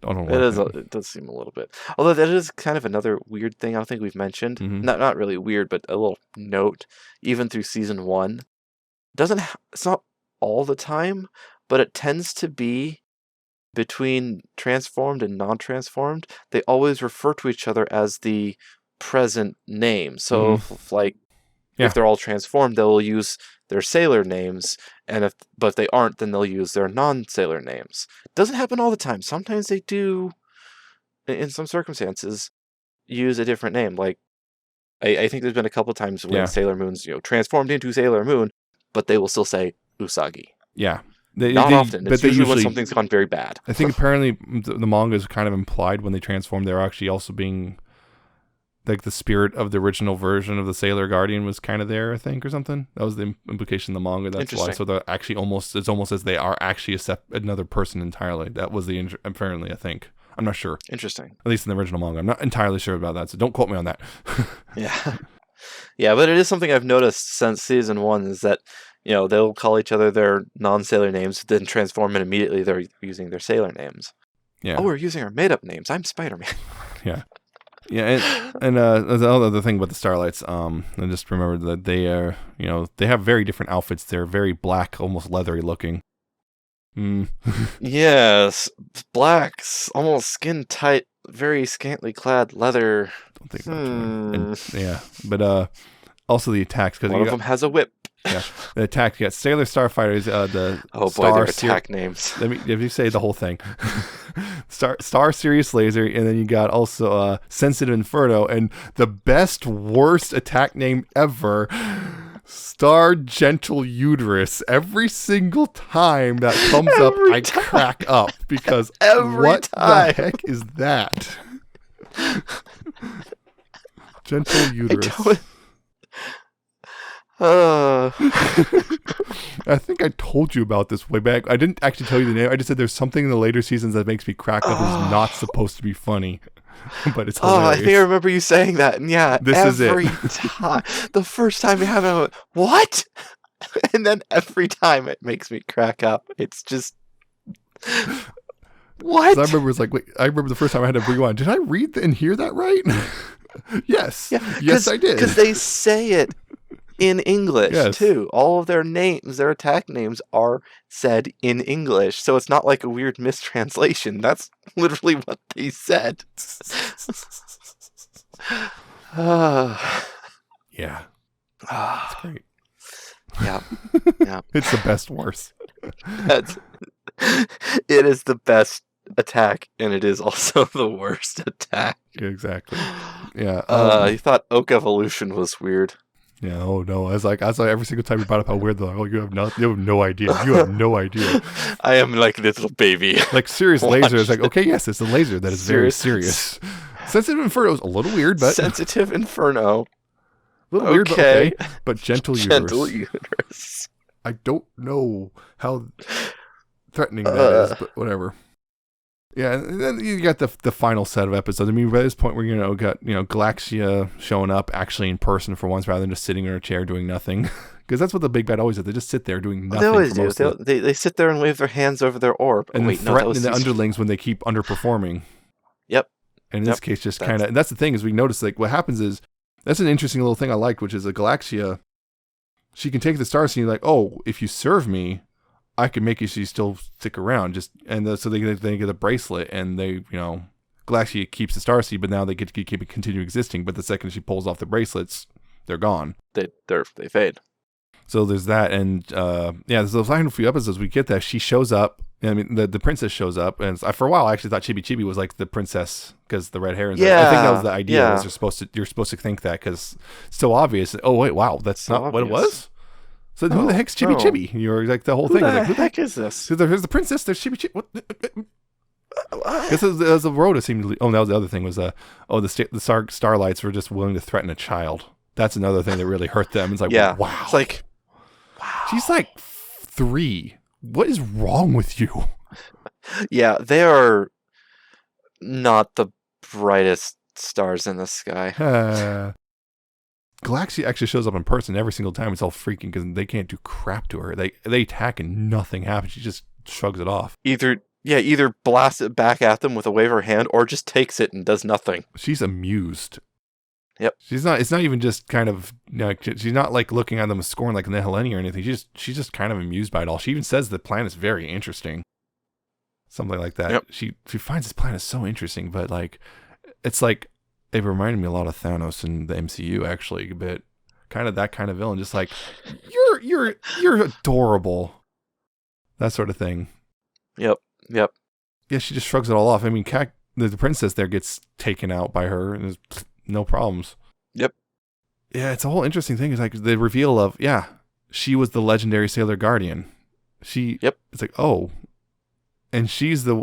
I don't know. It does seem a little bit. Although that is kind of another weird thing I don't think we've mentioned. Not really weird, but a little note. Even through season 1, it's not all the time, but it tends to be between transformed and non-transformed. They always refer to each other as the present name. So if they're all transformed, they'll use their sailor names, but if they aren't, then they'll use their non-sailor names. It doesn't happen all the time. Sometimes they do, in some circumstances, use a different name. Like, I think there's been a couple times when Sailor Moon's transformed into Sailor Moon, but they will still say Usagi. Yeah. Not often. It's usually when something's gone very bad. I think apparently the manga is kind of implied when they transform, they're actually also being... like the spirit of the original version of the Sailor Guardian was kind of there, I think, or something. That was the implication in the manga. That's why. So they're actually it's almost as they are actually another person entirely. That was apparently, I think. I'm not sure. Interesting. At least in the original manga. I'm not entirely sure about that, so don't quote me on that. Yeah. Yeah, but it is something I've noticed since season 1 is that, they'll call each other their non-sailor names, then transform and immediately they're using their sailor names. Yeah. Oh, we're using our made-up names. I'm Spider-Man. Yeah. Yeah, and the other thing about the Starlights, I just remembered that they are, they have very different outfits. They're very black, almost leathery looking. Yes, blacks, almost skin tight, very scantily clad leather. Don't think much. Yeah, but also the attacks, because one of them has a whip. Yeah, the attack. You got Sailor Starfighters. Their attack names. Let me say the whole thing. Star Sirius Laser, and then you got also Sensitive Inferno, and the worst attack name ever, Star Gentle Uterus. Every single time that comes up, I crack up because what the heck is that? Gentle Uterus. I think I told you about this way back. I didn't actually tell you the name. I just said there's something in the later seasons that makes me crack up. It's not supposed to be funny, but it's hilarious. I think I remember you saying that. And yeah, this is it. Every time. The first time you have it, I went, what? And then every time it makes me crack up. It's just... What? I remember I remember the first time I had to rewind. Did I read and hear that right? Yes. Yeah, yes, I did. Because they say it in English, too. All of their names, their attack names, are said in English. So it's not like a weird mistranslation. That's literally what they said. Yeah. That's great. Yeah. It's the best worst. It is the best attack, and it is also the worst attack. Exactly. Yeah. You thought Oak Evolution was weird. Yeah. Oh no. I was like every single time you brought up how weird, like, oh, you have no idea. You have no idea. I am like a little baby. Like Sirius Laser is like, okay, yes, it's a laser that is very serious. Sensitive Inferno is a little weird, but Sensitive Inferno. A little weird, but okay. But Gentle Uterus. Gentle Uterus. I don't know how threatening that is, Uh, but whatever. Yeah, and then you got the final set of episodes. I mean, by this point, we're got Galaxia showing up actually in person for once, rather than just sitting in her chair doing nothing. Because that's what the big bad always did. They just sit there doing they nothing always for do. most of the, They sit there and wave their hands over their orb. Oh, and then wait, no, that was threatening the Caesar. underlings when they keep underperforming. Yep. And in this case, just kind of, and that's the thing is we notice like what happens is that's an interesting little thing I liked, which is a Galaxia. She can take the star seed like, oh, if you serve me, I can make you so you still stick around. So they get a bracelet, and they Galaxia keeps the star seed, but now they get to continue existing. But the second she pulls off the bracelets, they're gone. They fade. So there's that, and there's those final few episodes we get that she shows up. I mean, the princess shows up, and for a while I actually thought Chibi Chibi was like the princess because the red hair. And Yeah, I think that was the idea. yeah. Was you're supposed to think that because it's so obvious. Oh wait, wow, that's So not obvious. what it was. So who the heck's Chibi no. Chibi? You're like the whole Who thing. the Like, who heck is this? So there's the princess. There's Chibi Chibi. This is a Rhoda seemed to. Oh, that was the other thing. Was the Starlights were just willing to threaten a child. That's another thing that really hurt them. It's like, Yeah. wow. It's like, wow. She's like 3. What is wrong with you? Yeah, they are not the brightest stars in the sky. Galaxia actually shows up in person every single time. It's all freaking because they can't do crap to her. They attack and nothing happens. She just shrugs it off. Either blast it back at them with a wave of her hand, or just takes it and does nothing. She's amused. Yep. She's not. It's not even just kind of. She's not like looking at them with scorn like in the Helene or anything. She's just kind of amused by it all. She even says the plan is very interesting. Something like that. Yep. She finds this plan is so interesting, but like, it's like it reminded me a lot of Thanos in the MCU actually, a bit. Kind of that kind of villain, just like you're adorable, that sort of thing. Yep. Yeah, she just shrugs it all off. I mean, the princess there gets taken out by her, and there's no problems. Yep. Yeah, it's a whole interesting thing. It's like the reveal of she was the legendary Sailor Guardian. Yep. It's like and she's the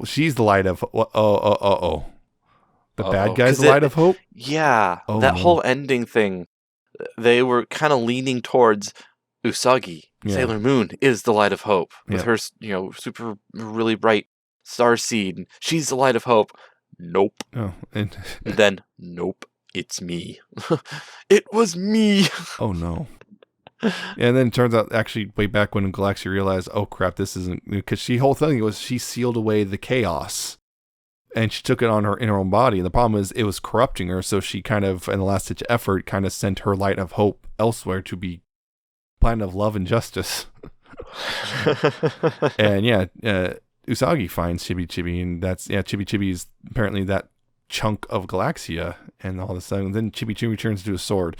light of the bad guy's the light of hope. Yeah, Oh, that no. whole ending thing. They were kind of leaning towards Usagi. Yeah. Sailor Moon is the light of hope with Yeah. her, super really bright star seed. She's the light of hope. Nope. Oh, and Then nope. It's me. It was me. oh no. And then it turns out actually way back when Galaxia realized, oh crap, this isn't because whole thing was she sealed away the chaos. And she took it on in her own body. And the problem is it was corrupting her. So she kind of, in the last ditch effort, kind of sent her light of hope elsewhere to be planet of love and justice. And Usagi finds Chibi Chibi, and that's Chibi Chibi is apparently that chunk of Galaxia, and all of a sudden then Chibi Chibi turns to a sword.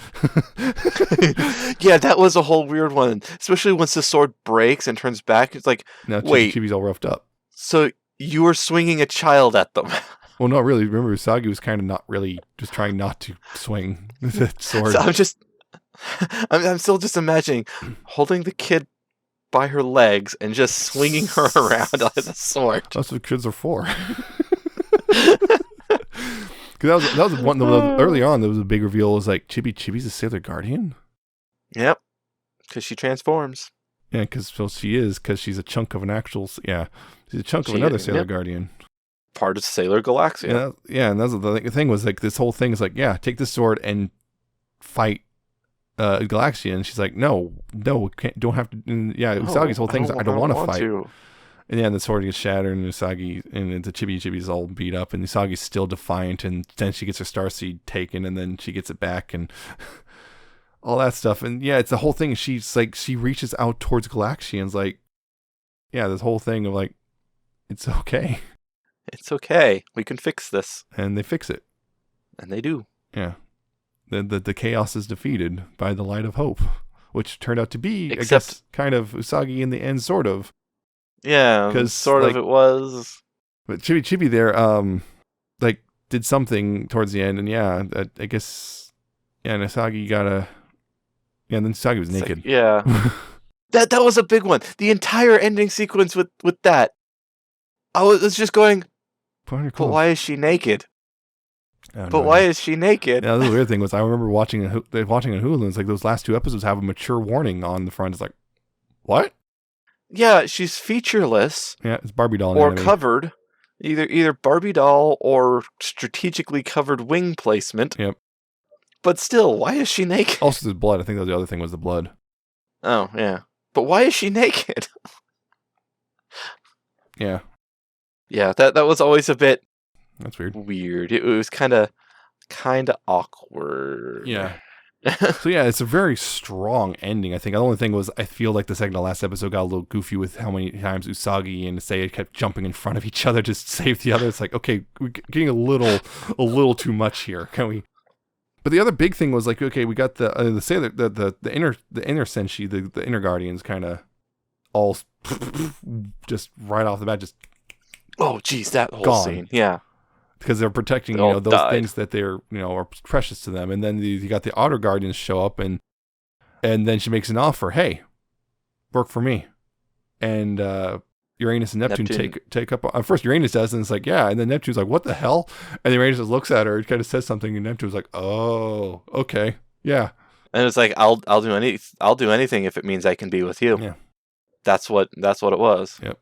Yeah, that was a whole weird one. Especially once the sword breaks and turns back. It's like, Now Chibi wait, Chibi's all roughed up. so you were swinging a child at them. Well, not really. Remember, Usagi was kind of not really just trying not to swing the sword. So I'm still just imagining holding the kid by her legs and just swinging her around with a sword. That's what kids are for. Because that was one early on. There was a big reveal. It was like Chibi's a Sailor Guardian. Yep, because she transforms. Yeah, because she's a chunk of an actual. Yeah, she's a chunk of another Sailor Guardian. Part of Sailor Galaxia. And that's the thing was like this whole thing is like take this sword and fight Galaxia, and she's like no, can't, don't have to. And Usagi's whole thing is I don't want to fight. And the sword gets shattered, and Usagi and the Chibi's all beat up, and Usagi's still defiant, and then she gets her star seed taken, and then she gets it back, and all that stuff. And it's the whole thing. She's like she reaches out towards Galaxia, and's like, this whole thing of like, it's okay. It's okay. We can fix this. And they fix it. And they do. Yeah. The chaos is defeated by the light of hope, which turned out to be, I guess, kind of Usagi in the end, sort of. Yeah, because sort of it was. But Chibi there, did something towards the end, and I guess, and Usagi and then Usagi was naked. That was a big one. The entire ending sequence with that. I was just going, but why is she naked? But why is she naked? Yeah, the weird thing was I remember watching on Hulu, and it's like those last 2 episodes have a mature warning on the front. It's like, What? Yeah, she's featureless Yeah, it's Barbie doll or anatomy. covered. Either Barbie doll or strategically covered wing placement. Yep. But still, why is she naked? Also, there's blood. I think that was the other thing was the blood. Oh, yeah. But why is she naked? Yeah. Yeah, that was always a bit That's weird. weird. It was kind of awkward. Yeah. So yeah, it's a very strong ending. I think the only thing was I feel like the second to last episode got a little goofy with how many times Usagi and Seiya kept jumping in front of each other to save the other. It's like, okay, we're getting a little too much here. Can we? But the other big thing was like, okay, we got the sailor, the inner senshi, the inner guardians, kind of all just right off the bat, just oh, geez, that whole gone. scene, yeah. Because they're protecting, those things that they're, are precious to them. And then you got the outer guardians show up, and then she makes an offer. Hey, work for me. And Uranus and Neptune take up. First Uranus does, and it's like, yeah. And then Neptune's like, what the hell? And Uranus just looks at her and kind of says something, and Neptune's like, oh, okay, yeah. And it's like, I'll do anything if it means I can be with you. Yeah. That's what it was. Yep.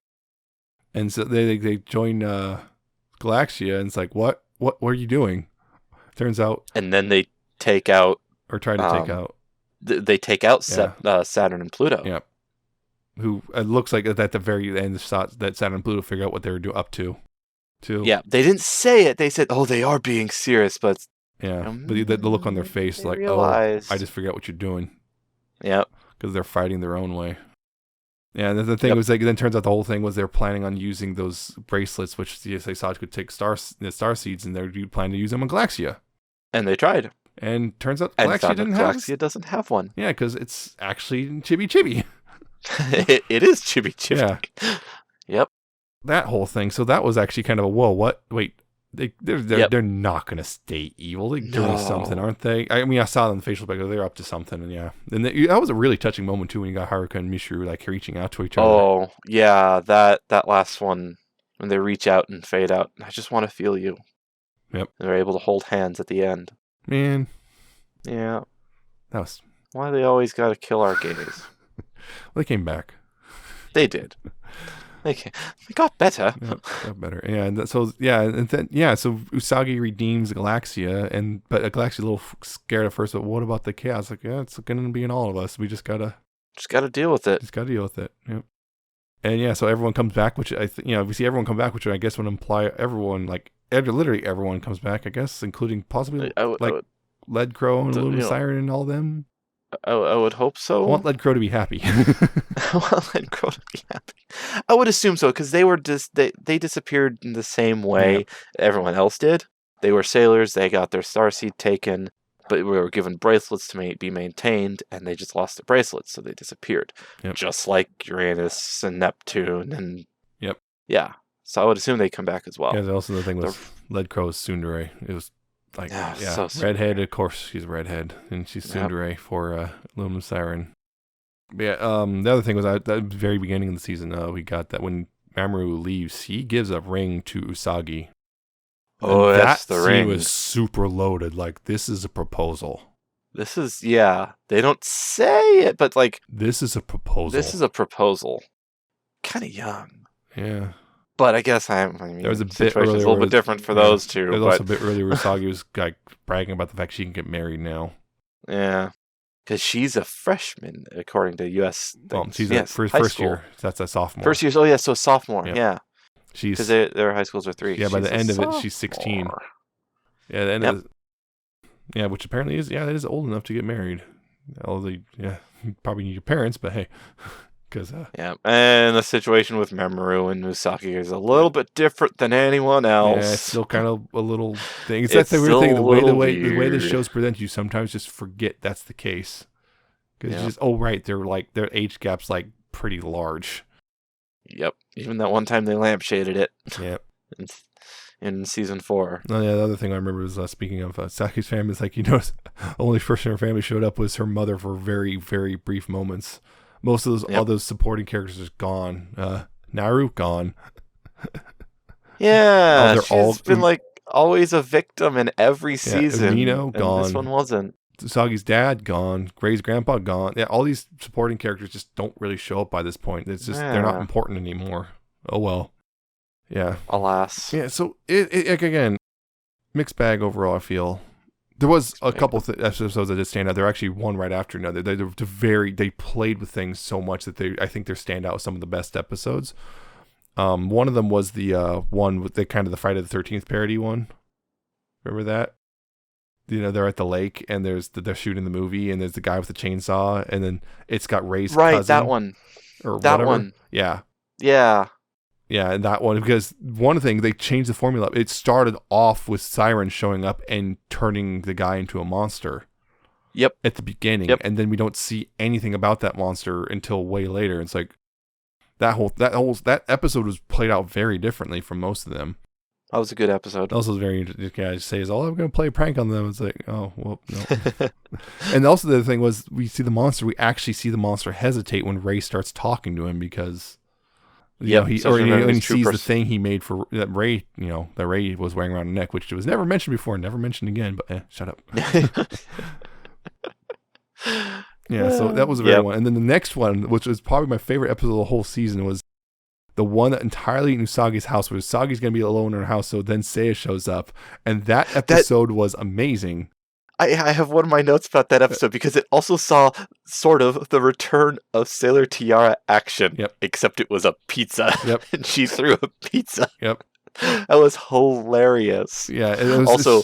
And so they join Galaxia, and it's like, what are you doing? Turns out, and then they take out, or try to take out. They take out Saturn and Pluto. Yeah. Who it looks like at the very end that Saturn and Pluto figure out what they were up to. Yeah, they didn't say it. They said, "Oh, they are being serious," but yeah, but the look on their face, like, realized. "Oh, I just forget what you're doing." Yeah, because they're fighting their own way. Yeah, and the thing was like, then turns out the whole thing was they're planning on using those bracelets, which they thought could take star seeds, and they're planning to use them on Galaxia. And they tried. And turns out Galaxia doesn't have one. Yeah, because it's actually Chibi Chibi. it is Chibi Chibi. Yeah. Yep. That whole thing. So that was actually kind of a whoa. What? Wait. They're not going to stay evil. They're doing something, aren't they? I mean, I saw them in the facial back. They're up to something, and yeah. And that was a really touching moment too when you got Haruka and Mishuru like reaching out to each other. Oh yeah, that last one when they reach out and fade out. I just want to feel you. Yep. And they're able to hold hands at the end. Man. Yeah. That was. Why they always got to kill our gays? They came back. They did. They got better. Yep, got better. Yeah, and so Usagi redeems Galaxia, but Galaxia's a little scared at first. But what about the chaos? Like, yeah, it's going to be in all of us. We just gotta deal with it. Yep. And yeah, so everyone comes back, which we see everyone come back, which I guess would imply everyone, like literally everyone comes back. I guess, including possibly Lead Crow and Aluminum Siren and all them. I would hope so. I want Lead Crow to be happy. I would assume so, because they were they disappeared in the same way everyone else did. They were sailors. They got their starseed taken, but we were given bracelets to be maintained, and they just lost their bracelets, so they disappeared. Yep. Just like Uranus and Neptune, and yeah. So I would assume they come back as well. Yeah. Also, the thing was Lead Crow is tsundere. It was. Like, so redhead, of course, she's a redhead, and she's tsundere for Aluminum Siren. But yeah, the other thing was at the very beginning of the season, we got that when Mamoru leaves, he gives a ring to Usagi. Oh, that's the ring. He was super loaded. Like, this is a proposal. This is, they don't say it, but like... This is a proposal. Kind of young. Yeah. But I guess there was a bit earlier, a little bit different for those two. There was also a bit earlier where Usagi was like bragging about the fact she can get married now. Yeah, because she's a freshman according to U.S. Well, she's first year. That's a sophomore. First year. Oh yeah, so sophomore. Yeah. She's because their high schools are 3. Yeah, by the end of it, she's 16. Yeah, the end of it, which apparently is that is old enough to get married. Although you probably need your parents, but hey. And the situation with Mamoru and Usagi is a little bit different than anyone else. Yeah, it's still kind of a little thing. That's the weird thing. The way the shows present you, sometimes just forget that's the case. Because it's just their age gap's like pretty large. Yep. Even that one time they lampshaded it. Yep. In season 4. Oh yeah, the other thing I remember was speaking of Saki's family, is like only person in her family showed up was her mother for very, very brief moments. Most of all those supporting characters are gone. Naru gone. Yeah, she's been like always a victim in every season. Umino gone. This one wasn't. Usagi's dad gone, Gray's grandpa gone. Yeah, all these supporting characters just don't really show up by this point. It's just they're not important anymore. Oh well. Yeah. Alas. Yeah. So again, mixed bag overall. I feel there was a couple episodes that did stand out. They're actually one right after another. They played with things so much that I think they're stand out with some of the best episodes. One of them was the one with the kind of the Friday the 13th parody one. Remember that? They're at the lake and they're shooting the movie and there's the guy with the chainsaw and then it's got Ray's cousin. Right, that one. Or that whatever. one. Yeah. Yeah. Yeah, and that one, because one thing, they changed the formula. It started off with Siren showing up and turning the guy into a monster. Yep. At the beginning. Yep. And then we don't see anything about that monster until way later. It's like that episode was played out very differently from most of them. That was a good episode. Also, was very interesting. I say is, I'm going to play a prank on them. It's like, oh, well, no. And also the other thing was, we see the monster. We actually see the monster hesitate when Ray starts talking to him because, he sees the thing he made for that Ray. That Ray was wearing around the neck, which was never mentioned before, never mentioned again. But shut up. Yeah, so that was a very one. And then the next one, which was probably my favorite episode of the whole season, was the one that entirely in Usagi's house, where Usagi's going to be alone in her house, so then Seiya shows up. And that episode was amazing. I have one of my notes about that episode because it also saw sort of the return of Sailor Tiara action, except it was a pizza. Yep. And she threw a pizza. Yep. That was hilarious. Yeah. It was also...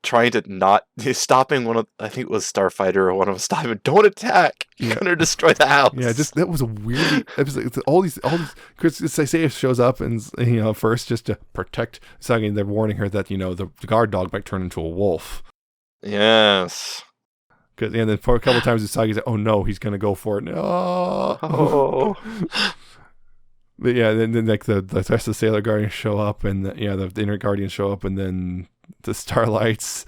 trying to not stopping one of, I think it was Starfighter or one of them, stop him, don't attack, you're gonna destroy the house. Yeah, just that was a weird episode. All these Chris Seiya shows up and first just to protect Usagi, and they're warning her that the guard dog might turn into a wolf. Yes. And then for a couple of times Usagi's like, oh no, he's gonna go for it. No. Oh. But yeah, then like the rest of the Sailor Guardians show up, and the Inner Guardians show up, and then the Starlights,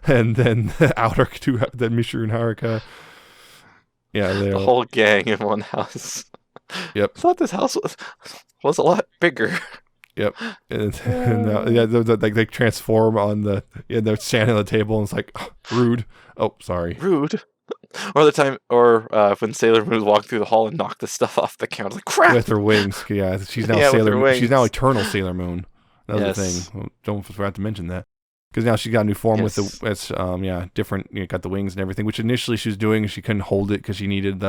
and then the outer two, then Mishuru and Haruka. Yeah, the whole gang in one house. Yep. I thought this house was a lot bigger. Yep. And they transform on they're standing on the table and it's like, rude. Oh, sorry. Rude. Or the time, when Sailor Moon walked through the hall and knocked the stuff off the counter, like crap. With her wings, yeah. She's now She's now Eternal Sailor Moon. That was the thing. Don't forget to mention that. Because now she got a new form with different, got the wings and everything, which initially she was doing, she couldn't hold it because she needed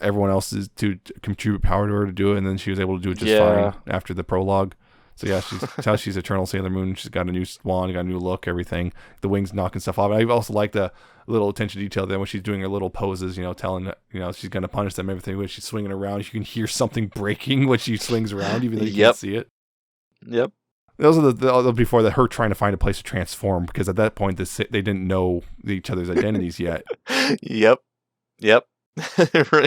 everyone else to contribute power to her to do it, and then she was able to do it just fine after the prologue. So yeah, she's Eternal Sailor Moon. She's got a new swan, got a new look, everything. The wings knocking stuff off. I also like the little attention to detail there when she's doing her little poses, telling she's gonna punish them, everything. When she's swinging around, you can hear something breaking when she swings around, even though you can't see it. Yep. Those are the before that her trying to find a place to transform, because at that point they didn't know each other's identities yet. Yep.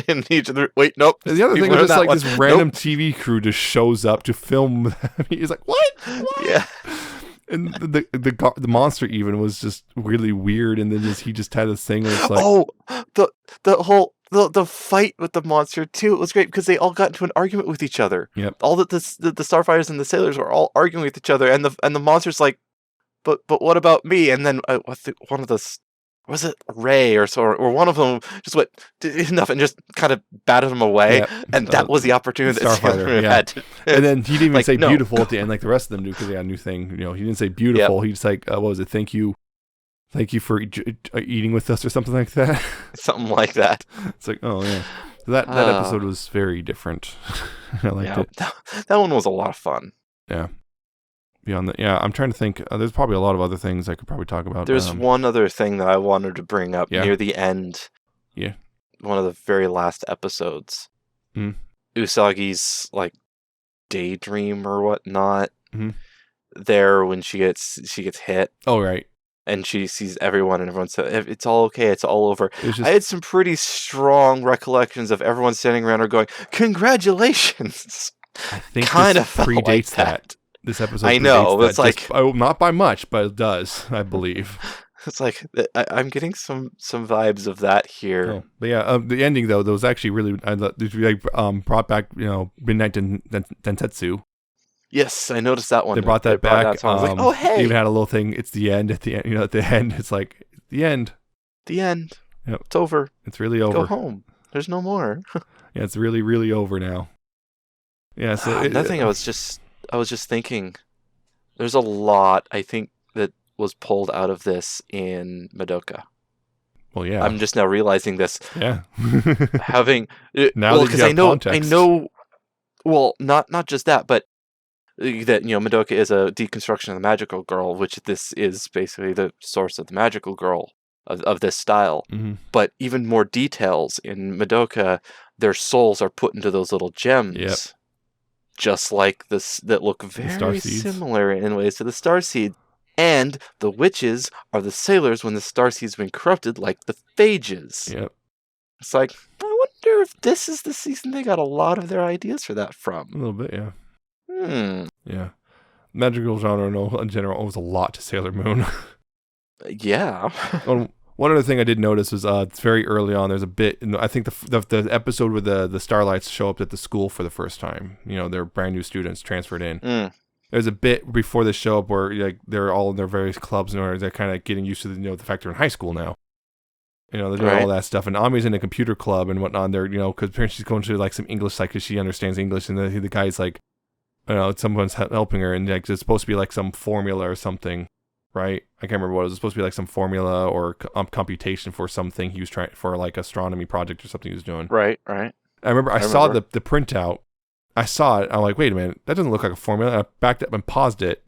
And each other. Wait, nope. And the other thing was just like this random TV crew just shows up to film. He's like, what? Yeah. And the monster even was just really weird, and then he just had this thing where it's like, oh, the whole. The fight with the monster too, it was great because they all got into an argument with each other. Yep. All the Starfighters and the Sailors were all arguing with each other, and the monster's like, but what about me? And then one of the, was it Ray or one of them just went enough and just kind of batted him away, and that was the opportunity that Starfighter had. And then he didn't even say beautiful at the end like the rest of them do, because they had a new thing. He didn't say beautiful. He just like, what was it? Thank you for eating with us or something like that. Something like that. It's like, oh yeah. So that episode was very different. I liked it. That one was a lot of fun. Yeah. Beyond that, I'm trying to think. There's probably a lot of other things I could probably talk about. There's one other thing that I wanted to bring up near the end. Yeah. One of the very last episodes. Mm. Usagi's daydream or whatnot. Mm-hmm. There when she gets hit. Oh right. And she sees everyone, and everyone says, it's all okay, it's all over. I had some pretty strong recollections of everyone standing around her going, congratulations! I think kind of predates like that. This episode I know, that. It's like... not by much, but it does, I believe. It's like, I'm getting some vibes of that here. Oh, but yeah, the ending, though, that was actually really... brought back, Midnight Densetsu. Yes, I noticed that one. They brought that back. I was like, oh, hey! Even had a little thing. It's the end. At the end, it's like The end. The end. Yep. It's over. It's really over. Go home. There's no more. Yeah, it's really, really over now. Yeah. So Another thing I was just thinking. There's a lot I think that was pulled out of this in Madoka. Well, yeah. I'm just now realizing this. Yeah. Having now that you have context. I know. Well, not just that, but that Madoka is a deconstruction of the magical girl, which this is basically the source of the magical girl of this style. Mm-hmm. But even more details in Madoka, their souls are put into those little gems. Yep. Just like this, that look very Starseeds. similar in ways to the Starseed. And the witches are the sailors when the Starseed's been corrupted, like the phages. Yep. It's like, I wonder if this is the season they got a lot of their ideas for that from. A little bit, yeah. Yeah. Magical genre in general owes a lot to Sailor Moon. Yeah. One other thing I did notice was it's very early on. There's a bit. I think the episode where the Starlights show up at the school for the first time. They're brand new students transferred in. There's a bit before they show up where like they're all in their various clubs and they're kind of getting used to the fact they're in high school now. They're doing all that stuff, and Ami's in a computer club and whatnot. They're because apparently she's going to like some English like because she understands English, and the guy's like, someone's helping her, and like it's supposed to be like some formula or something. Right? I can't remember what it was. Supposed to be like some formula or computation for something he was trying for, like astronomy project or something he was doing. Right. I remember I saw the printout. I saw it. I'm like, wait a minute, that doesn't look like a formula. I backed up and paused it,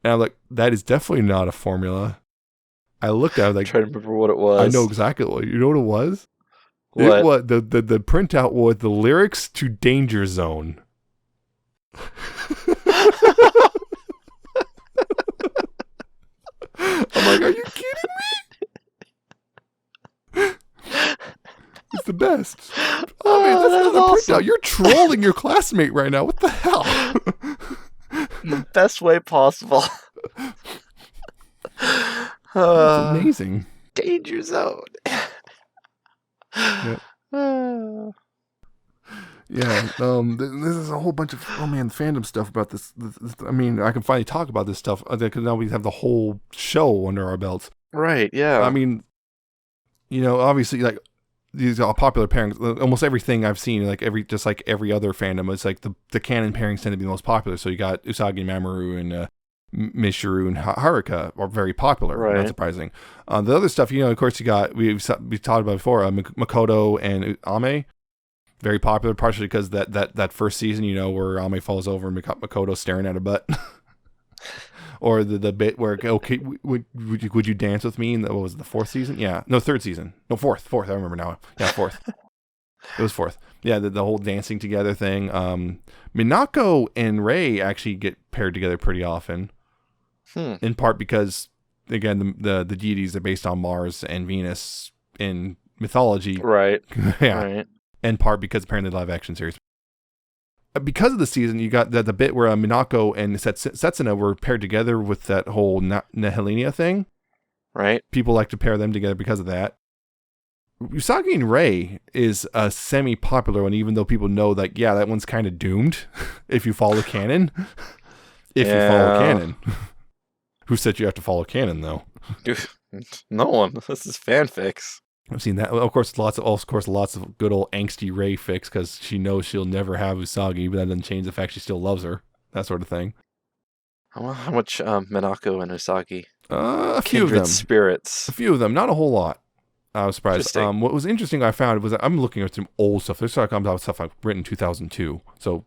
and I'm like, that is definitely not a formula. I looked at it, like, trying to remember what it was. I know exactly what. You know what it was? What? It was the printout was the lyrics to Danger Zone. I'm like, are you kidding me? It's the best. Oh man, that's not a printout. You're trolling your classmate right now. What the hell? The best way possible. That's amazing. Danger Zone. Yep. Yeah, this is a whole bunch of fandom stuff about this. I mean, I can finally talk about this stuff because now we have the whole show under our belts. Right? Yeah. I mean, obviously, like these are popular pairings. Almost everything I've seen, just like every other fandom, it's like the canon pairings tend to be the most popular. So you got Usagi and Mamoru and Mishuru and Haruka are very popular. Right. Not surprising. The other stuff, of course, you got we talked about before, Makoto and Ame. Very popular, partially because that first season, where Ame falls over and Makoto staring at her butt, or the bit where would you dance with me? What was it, the fourth season? Yeah, no, third season, no, fourth. I remember now. Yeah, fourth. It was fourth. Yeah, the whole dancing together thing. Minako and Rei actually get paired together pretty often, in part because again the deities are based on Mars and Venus in mythology. Right. Yeah. Right. In part because apparently live action series. Because of the season, you got the bit where Minako and Setsuna were paired together with that whole Nihilenia thing. Right. People like to pair them together because of that. Usagi and Rei is a semi-popular one, even though people know that, yeah, that one's kind of doomed if you follow canon. You follow canon. Who said you have to follow canon, though? No one. This is fanfics. I've seen that. Of course, lots of good old angsty Rei fics because she knows she'll never have Usagi, but that doesn't change the fact she still loves her. That sort of thing. How much Minako and Usagi? A few of them. Spirits. A few of them. Not a whole lot. I was surprised. What was interesting I found was that I'm looking at some old stuff. This talking about stuff like written in 2002. So,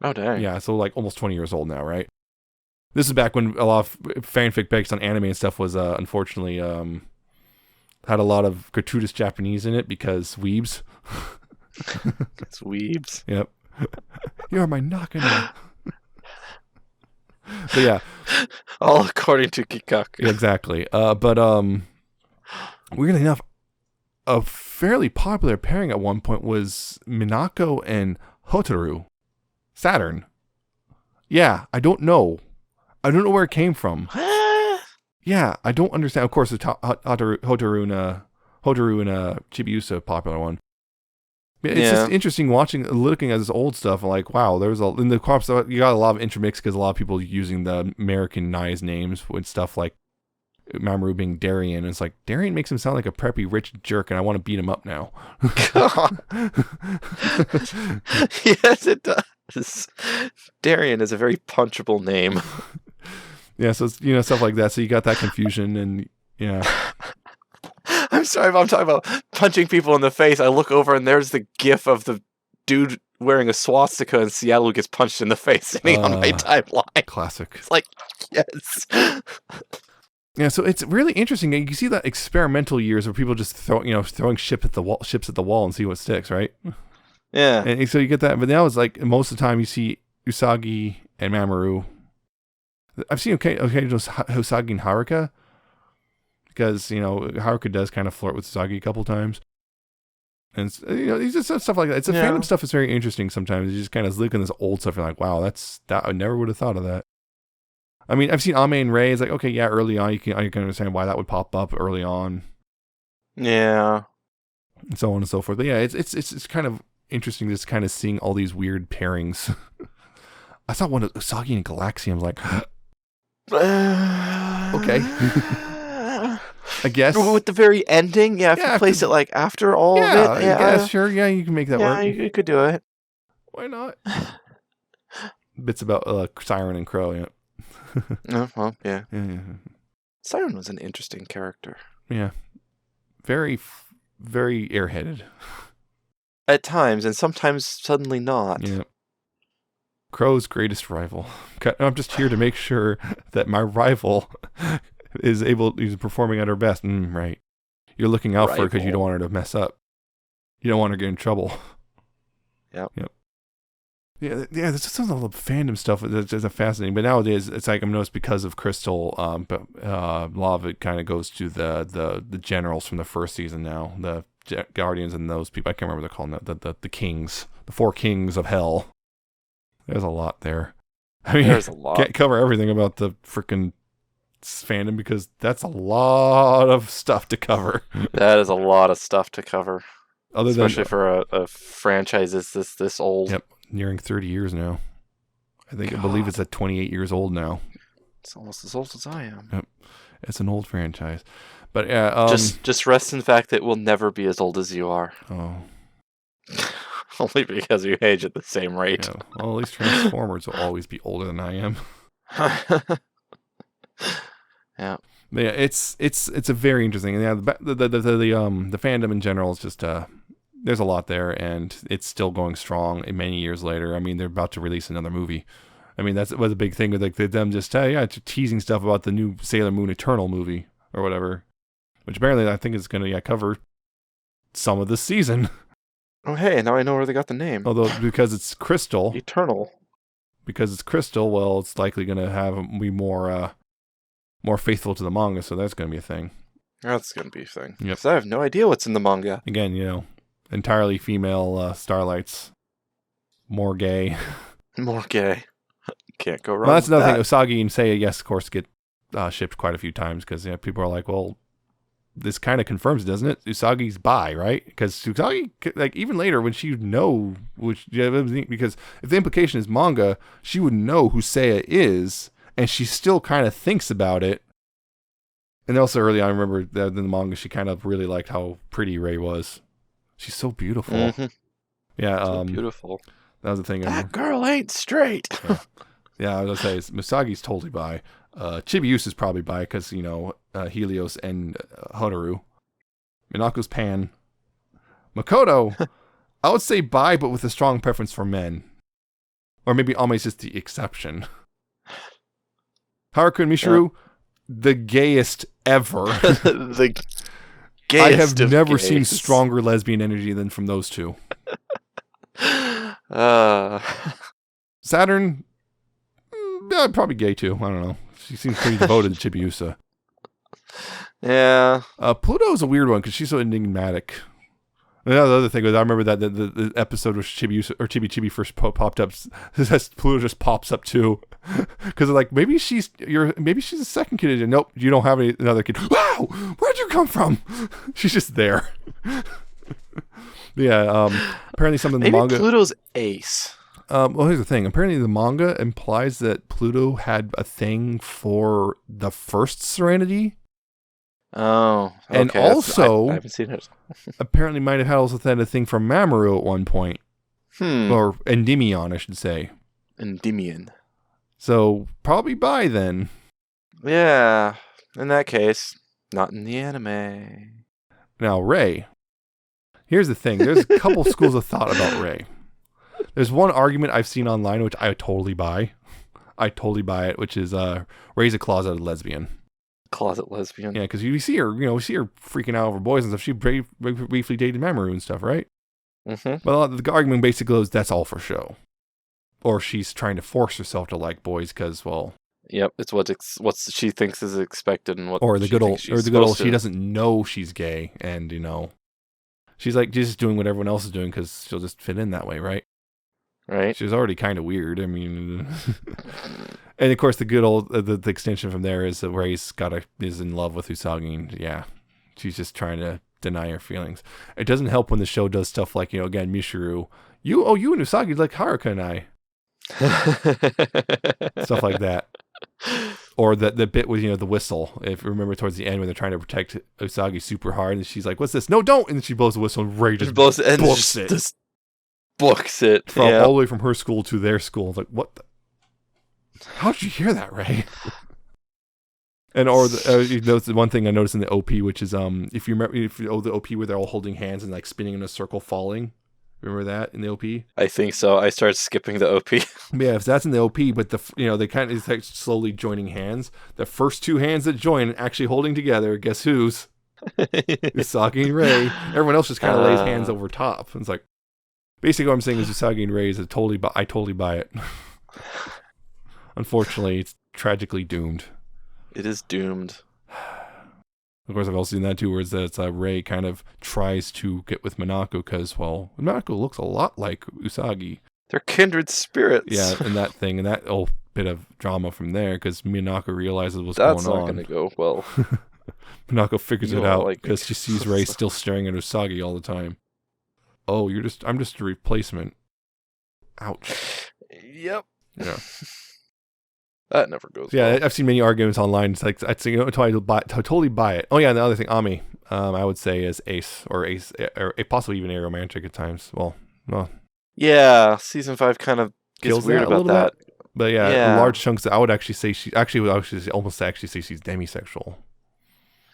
oh dang. Yeah, so like almost 20 years old now, right? This is back when a lot of fanfic based on anime and stuff was unfortunately had a lot of gratuitous Japanese in it because weebs. It's weebs. Yep. You're my Nakano. But yeah. All according to Kikaku. Exactly. But weirdly enough, a fairly popular pairing at one point was Minako and Hotaru. Saturn. Yeah, I don't know. I don't know where it came from. Yeah, I don't understand. Of course, Hotaru and Chibiusa, popular one. It's just interesting looking at this old stuff. Like, wow, in the crops you got a lot of intermix because a lot of people using the Americanized names with stuff like Mamoru being Darien. And it's like, Darien makes him sound like a preppy rich jerk, and I want to beat him up now. Yes, it does. Darien is a very punchable name. Yeah, so it's, stuff like that. So you got that confusion, and yeah. I'm sorry, but I'm talking about punching people in the face. I look over and there's the gif of the dude wearing a swastika in Seattle who gets punched in the face sitting on my timeline. Classic. It's like, yes. Yeah, so it's really interesting. You see that experimental years where people just throwing ships at the wall and see what sticks, right? Yeah. And so you get that, but now it's like most of the time you see Usagi and Mamoru. I've seen occasional Usagi and Haruka, because Haruka does kind of flirt with Usagi a couple times, and these just stuff like that. It's fandom stuff is very interesting. Sometimes you just kind of look at this old stuff and like, wow, that I never would have thought of that. I mean, I've seen Ame and Rei. It's like, okay, yeah, early on you can understand why that would pop up early on. Yeah. And so on and so forth. But yeah, it's kind of interesting just kind of seeing all these weird pairings. I saw one of Usagi and Galaxy. I was like, okay. I guess. With the very ending, if you place it like after all of it. Yeah, sure. Yeah, you can make that work. Yeah, you could do it. Why not? Bits about Siren and Crow, yeah. Oh, well, yeah. Yeah. Siren was an interesting character. Yeah. Very, very airheaded. At times, and sometimes suddenly not. Yeah. Crow's greatest rival. I'm just here to make sure that my rival is performing at her best. Right. You're looking out for her because you don't want her to mess up. You don't want her to get in trouble. Yep. Yeah, there's just some of the fandom stuff that's just fascinating. But nowadays, it's like I've noticed because of Crystal, but a lot of it kind of goes to the generals from the first season now, the Guardians and those people. I can't remember what they're calling the kings, the 4 kings of hell. There's a lot there. I mean, there's a lot. Can't cover everything about the freaking fandom because that's a lot of stuff to cover. That is a lot of stuff to cover. Especially for a franchise that's this old. Yep, nearing 30 years now. I believe it's at 28 years old now. It's almost as old as I am. Yep, it's an old franchise. But yeah, just rest in the fact that we'll never be as old as you are. Oh. Only because you age at the same rate. Yeah. Well, at least Transformers will always be older than I am. Yeah. But yeah, it's a very interesting. And yeah, the fandom in general is just there's a lot there, and it's still going strong. Many years later, I mean, they're about to release another movie. I mean, that was a big thing with like them just teasing stuff about the new Sailor Moon Eternal movie or whatever, which apparently I think is going to cover some of this season. Oh, hey, now I know where they got the name. Although, because it's Crystal. Eternal. Because it's Crystal, well, it's likely going to be more faithful to the manga, so that's going to be a thing. That's going to be a thing. Yep. Because I have no idea what's in the manga. Again, entirely female Starlights. More gay. More gay. Can't go wrong. Well, that's with another that. thing. Usagi and Seiya, yes, of course, get shipped quite a few times because people are like, well, this kind of confirms, doesn't it? Usagi's bi, right? Because Usagi, like, even later when she because if the implication is manga, she would know who Seiya is, and she still kind of thinks about it. And also early on, I remember that in the manga, she kind of really liked how pretty Rei was. She's so beautiful. Mm-hmm. Yeah, so beautiful. That was the thing. That girl ain't straight. Yeah, I was gonna say Misagi's totally bi. Chibiusa's probably bi because Helios and Hotaru. Minako's pan. Makoto, I would say bi, but with a strong preference for men. Or maybe Ame's just the exception. Haruka and Mishuru, the gayest ever. The gayest I have never gays. seen stronger lesbian energy than from those two. Saturn, probably gay too. I don't know. She seems pretty devoted to Chibiusa. Yeah. Pluto's a weird one because she's so enigmatic. And the other thing was, I remember that the episode where Chibiusa or Chibi first popped up, Pluto just pops up too, because like maybe she's a second kid. And nope, you don't have another kid. Wow, where'd you come from? She's just there. Yeah. Apparently, something in the manga. Maybe Pluto's ace. Well, here's the thing. Apparently, the manga implies that Pluto had a thing for the first Serenity, Oh, And okay. I also, haven't seen it. apparently might have also had a thing from Mamoru at one point. Or Endymion, I should say. Endymion. So, probably bi then. Yeah. In that case, not in the anime. Now, Rei. Here's the thing. There's a couple schools of thought about Rei. There's one argument I've seen online, which I totally buy. I totally buy it, which is Rei's a closeted lesbian. Closet lesbian. Yeah, because we see her, we see her freaking out over boys and stuff. She briefly dated Mamoru and stuff, right? Mm-hmm. But the argument basically goes, that's all for show. Or she's trying to force herself to like boys because, well... Yep, it's what she thinks is expected and what she doesn't know she's gay and, she's like just doing what everyone else is doing because she'll just fit in that way, right? Right. She's already kind of weird. I mean... And of course, the good old the extension from there is that Rei's is in love with Usagi. And yeah, she's just trying to deny her feelings. It doesn't help when the show does stuff like again Mishuru. You and Usagi like Haruka and I. Stuff like that. Or the bit with the whistle. If you remember towards the end when they're trying to protect Usagi super hard, and she's like, "What's this? No, don't!" And then she blows the whistle, and Rei just books it. Just books it all the way from her school to their school. Like what? How did you hear that, Rei? And the one thing I noticed in the OP, which is if you remember the OP where they're all holding hands and like spinning in a circle, falling. Remember that in the OP? I think so. I started skipping the OP. Yeah, if that's in the OP, but they kind of like slowly joining hands. The first two hands that join actually holding together. Guess who's? Usagi and Rei. Everyone else just kind of lays hands over top. It's like basically what I'm saying is Usagi and Rei is I totally buy it. Unfortunately, it's tragically doomed. It is doomed. Of course, I've also seen that too, where it's Rei kind of tries to get with Minako because, well, Minako looks a lot like Usagi. They're kindred spirits. Yeah, and that thing, and that whole bit of drama from there, because Minako realizes what's going on. That's not going to go well. Minako figures it out because she sees Rei still staring at Usagi all the time. Oh, I'm just a replacement. Ouch. Yep. Yeah. That never goes well. Yeah, I've seen many arguments online. It's like, I totally buy it. Oh, yeah, and the other thing, Ami, I would say is Ace, or possibly even aromantic at times. Well. Yeah, season 5 kind of gets weird about that. But yeah, large chunks, I would actually say almost say she's demisexual.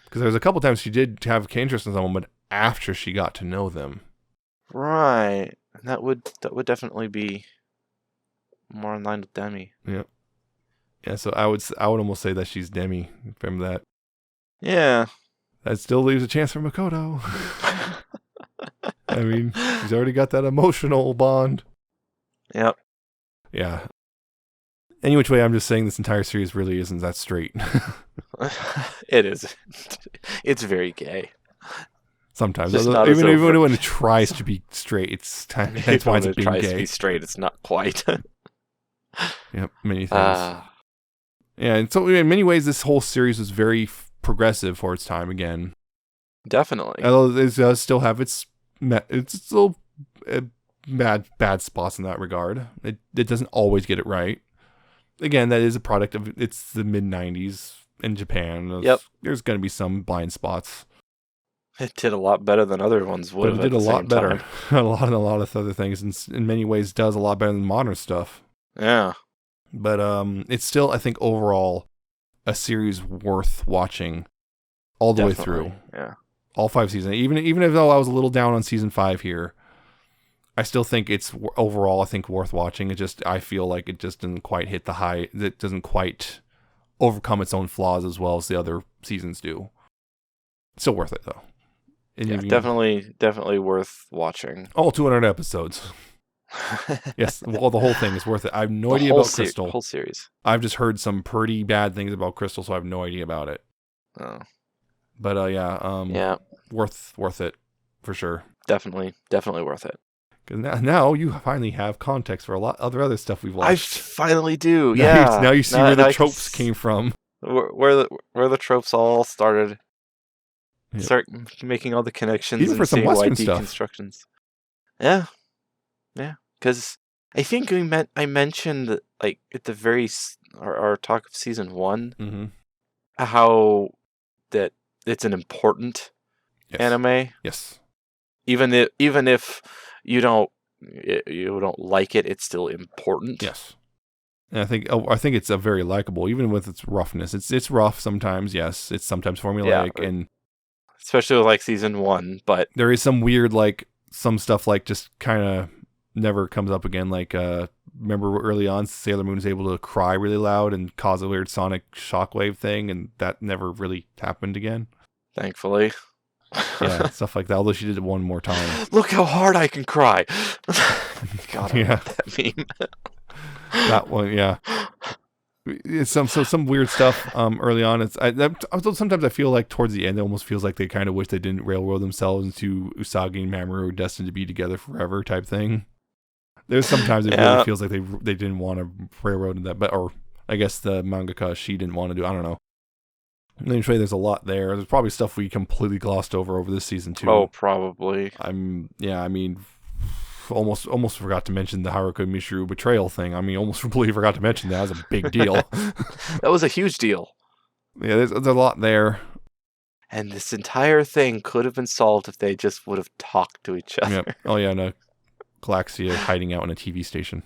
Because there was a couple times she did have interest in someone, but after she got to know them. Right. And that would definitely be more in line with demi. Yeah. Yeah, so I would almost say that she's demi from that. Yeah. That still leaves a chance for Makoto. I mean, she's already got that emotional bond. Yep. Yeah. Any which way, I'm just saying this entire series really isn't that straight. It is. It's very gay. Sometimes, even when it tries to be straight, it's why it's being gay. To be straight, it's not quite. Yep, many things. Yeah, and so in many ways, this whole series was very progressive for its time. Again, definitely. Although it does still have its still bad spots in that regard. It doesn't always get it right. Again, that is a product of it's the mid '90s in Japan. Yep. There's going to be some blind spots. It did a lot better than other ones would have. It did a lot better. a lot of other things, and in many ways does a lot better than modern stuff. Yeah. But it's still, I think, overall a series worth watching all the way through. Yeah. All 5 seasons. Even though I was a little down on season 5 here, I still think it's overall, I think, worth watching. I feel like it just didn't quite hit the high. It doesn't quite overcome its own flaws as well as the other seasons do. It's still worth it, though. Yeah, definitely worth watching. All 200 episodes. Yes, well, the whole thing is worth it. I have no idea about Crystal. The whole series. I've just heard some pretty bad things about Crystal, so I have no idea about it. Oh. But yeah, worth it for sure. Definitely worth it. Because now you finally have context for a lot other stuff we've watched. I finally do. Yeah. Now you see where the tropes came from. Where the tropes all started. Yep. Start making all the connections even for some Western stuff. Constructions. Yeah. Because I think I mentioned like at the very our talk of season 1, mm-hmm. how that it's an important Yes. anime. Yes. Even if you don't like it, it's still important. Yes. And I think it's a very likable, even with its roughness. It's rough sometimes, yes. It's sometimes formulaic, and especially with like season 1. But there is some weird, like, some stuff like just kind of never comes up again. Like, remember early on, Sailor Moon is able to cry really loud and cause a weird sonic shockwave thing, and that never really happened again. thankfully. Yeah, stuff like that. Although she did it one more time. Look how hard I can cry. God, I Yeah. love that meme. That one, yeah. It's some weird stuff early on. Sometimes I feel like towards the end, it almost feels like they kind of wish they didn't railroad themselves into Usagi and Mamoru destined to be together forever type thing. There's sometimes it really feels like they didn't want to railroad that, or I guess the mangaka, she didn't want to do. I don't know. Anyway, there's a lot there. There's probably stuff we completely glossed over this season too. Oh, probably. I mean, almost forgot to mention the Haruka Mishuru betrayal thing. I mean, almost completely forgot to mention that. That was a big deal. That was a huge deal. Yeah, there's a lot there. And this entire thing could have been solved if they just would have talked to each other. Yep. Oh yeah, no. Galaxia hiding out in a TV station.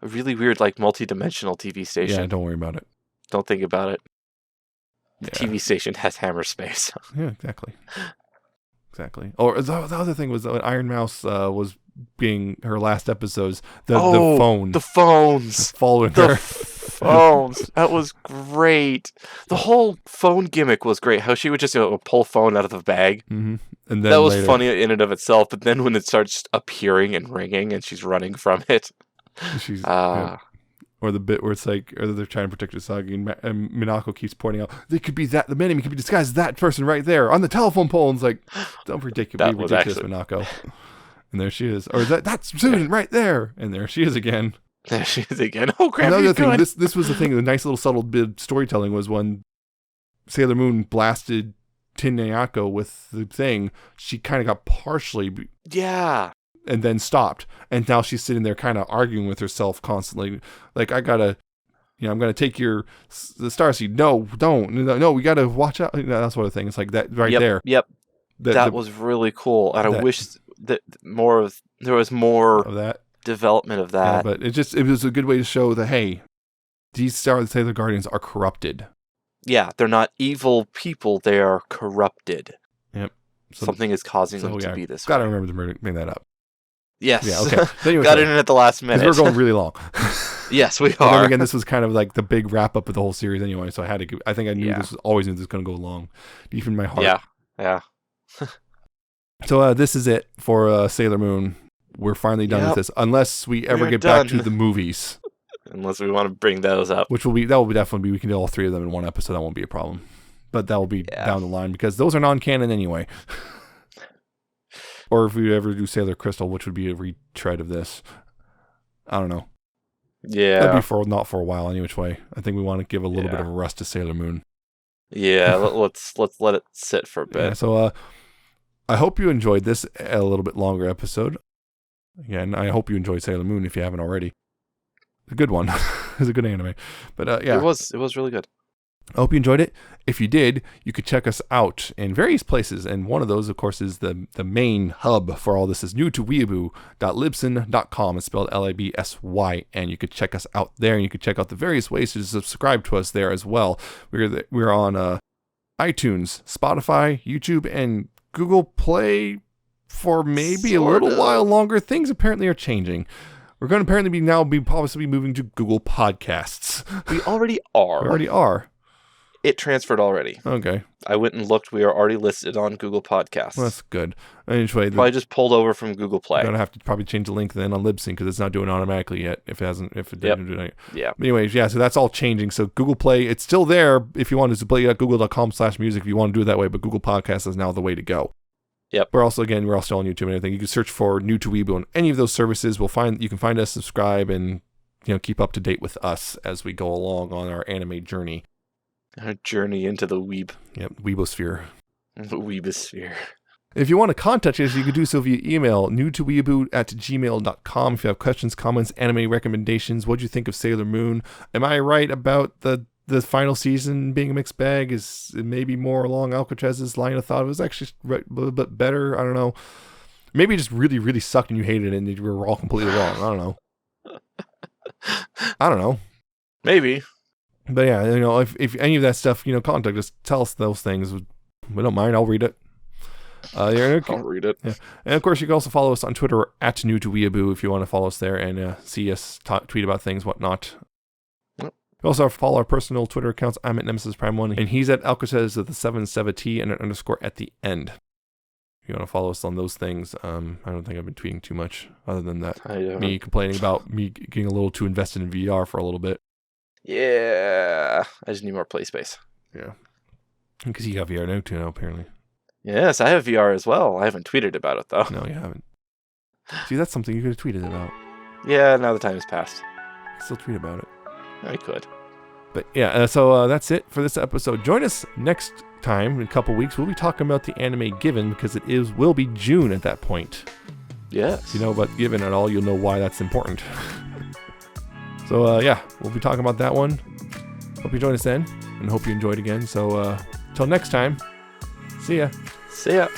A really weird, like, multi-dimensional TV station. Yeah, don't worry about it. Don't think about it. The Yeah. TV station has hammer space. Yeah, exactly. Exactly. Or the other thing was Iron Mouse was being her last episodes. The phone. The phones. Following The her. phones. That was great. The whole phone gimmick was great. How she would just pull phone out of the bag. Mm-hmm. And then that was later, funny in and of itself. But then when it starts appearing and ringing and she's running from it. She's yeah. Or the bit where it's like, or they're trying to protect Usagi, and Minako keeps pointing out, they could be that, the enemy could be disguised as that person right there on the telephone pole. And it's like, don't be ridiculous, Minako. And there she is. Or that's Susan right there. And there she is again. There she is again. Oh, crap. Another thing, this was the thing, the nice little subtle bit of storytelling was when Sailor Moon blasted Tin Nayako with the thing, she kind of got partially. Yeah. And then stopped. And now she's sitting there kind of arguing with herself constantly. Like, I'm going to take the starseed. No, don't. No, we got to watch out. That sort of thing. It's like that right there. Yep. That was really cool. And I wish that there was more of that development of that. Yeah, but it was a good way to show that, hey, these Sailor Guardians are corrupted. Yeah, they're not evil people. They are corrupted. Yep. Something is causing them to be this way. Got to remember to bring that up. Yes. Yeah, okay. So anyway, got it in at the last minute. Because we're going really long. Yes, we are. And then again, this was kind of like the big wrap up of the whole series anyway, so I think I knew this was always going to go long. Deep in my heart. Yeah. So this is it for Sailor Moon. We're finally done with this, unless we ever get back to the movies. Unless we want to bring those up. That will definitely be, we can do all three of them in one episode, that won't be a problem. But that will be down the line, because those are non-canon anyway. Or if we ever do Sailor Crystal, which would be a retread of this. I don't know. Yeah. That'd be not for a while any which way. I think we want to give a little bit of a rest to Sailor Moon. Yeah, let's let it sit for a bit. Yeah, so I hope you enjoyed this a little bit longer episode. Again, I hope you enjoyed Sailor Moon if you haven't already. A good one. It's a good anime. But yeah. It was really good. I hope you enjoyed it. If you did, you could check us out in various places. And one of those, of course, is the main hub for all this is new to weeaboo.libsyn.com. It's spelled Libsyn. You could check us out there, and you could check out the various ways to subscribe to us there as well. We're on iTunes, Spotify, YouTube, and Google Play for maybe a little while longer. Things apparently are changing. We're going to apparently possibly moving to Google Podcasts. We already are. We already are. It transferred already. Okay. I went and looked. We are already listed on Google Podcasts. Well, that's good. Anyway, probably just pulled over from Google Play. I'm going to have to probably change the link then on Libsyn because it's not doing it automatically yet. If it didn't do it. Yeah. Anyways, so that's all changing. So Google Play, it's still there if you want to play at google.com/music if you want to do it that way, but Google Podcasts is now the way to go. Yep. We're also still on YouTube and everything. You can search for New to Weeaboo on any of those services. You can find us, subscribe, and keep up to date with us as we go along on our anime journey. Our journey into the weeb. Yep, Weebosphere. The Weebosphere. If you want to contact us, you can do so via email, newtoweeaboo@gmail.com. If you have questions, comments, anime recommendations, what do you think of Sailor Moon? Am I right about the the final season being a mixed bag is maybe more along Alcatraz's line of thought. It was actually a little bit better. I don't know. Maybe it just really, really sucked and you hated it and you were all completely wrong. I don't know. Maybe. But yeah, if any of that stuff, contact us, tell us those things. We don't mind. I'll read it. I'll read it. Yeah. And of course, you can also follow us on Twitter at @NewToWeeaboo if you want to follow us there and see us tweet about things, whatnot. Yep. You also follow our personal Twitter accounts. I'm at Nemesis Prime 1, and he's at Alcatraz with the 77T and an underscore at the end. If you want to follow us on those things, I don't think I've been tweeting too much other than that. Me complaining about me getting a little too invested in VR for a little bit. Yeah, I just need more play space. Yeah. Because you got VR now too, apparently. Yes, I have VR as well. I haven't tweeted about it, though. No, you haven't. See, that's something you could have tweeted about. Yeah, now the time has passed. Still tweet about it. I could. But yeah, so that's it for this episode. Join us next time in a couple weeks. We'll be talking about the anime Given because will be June at that point. Yes. If you know about Given at all, you'll know why that's important. So yeah, we'll be talking about that one. Hope you join us then, and hope you enjoyed again. So till next time, see ya. See ya.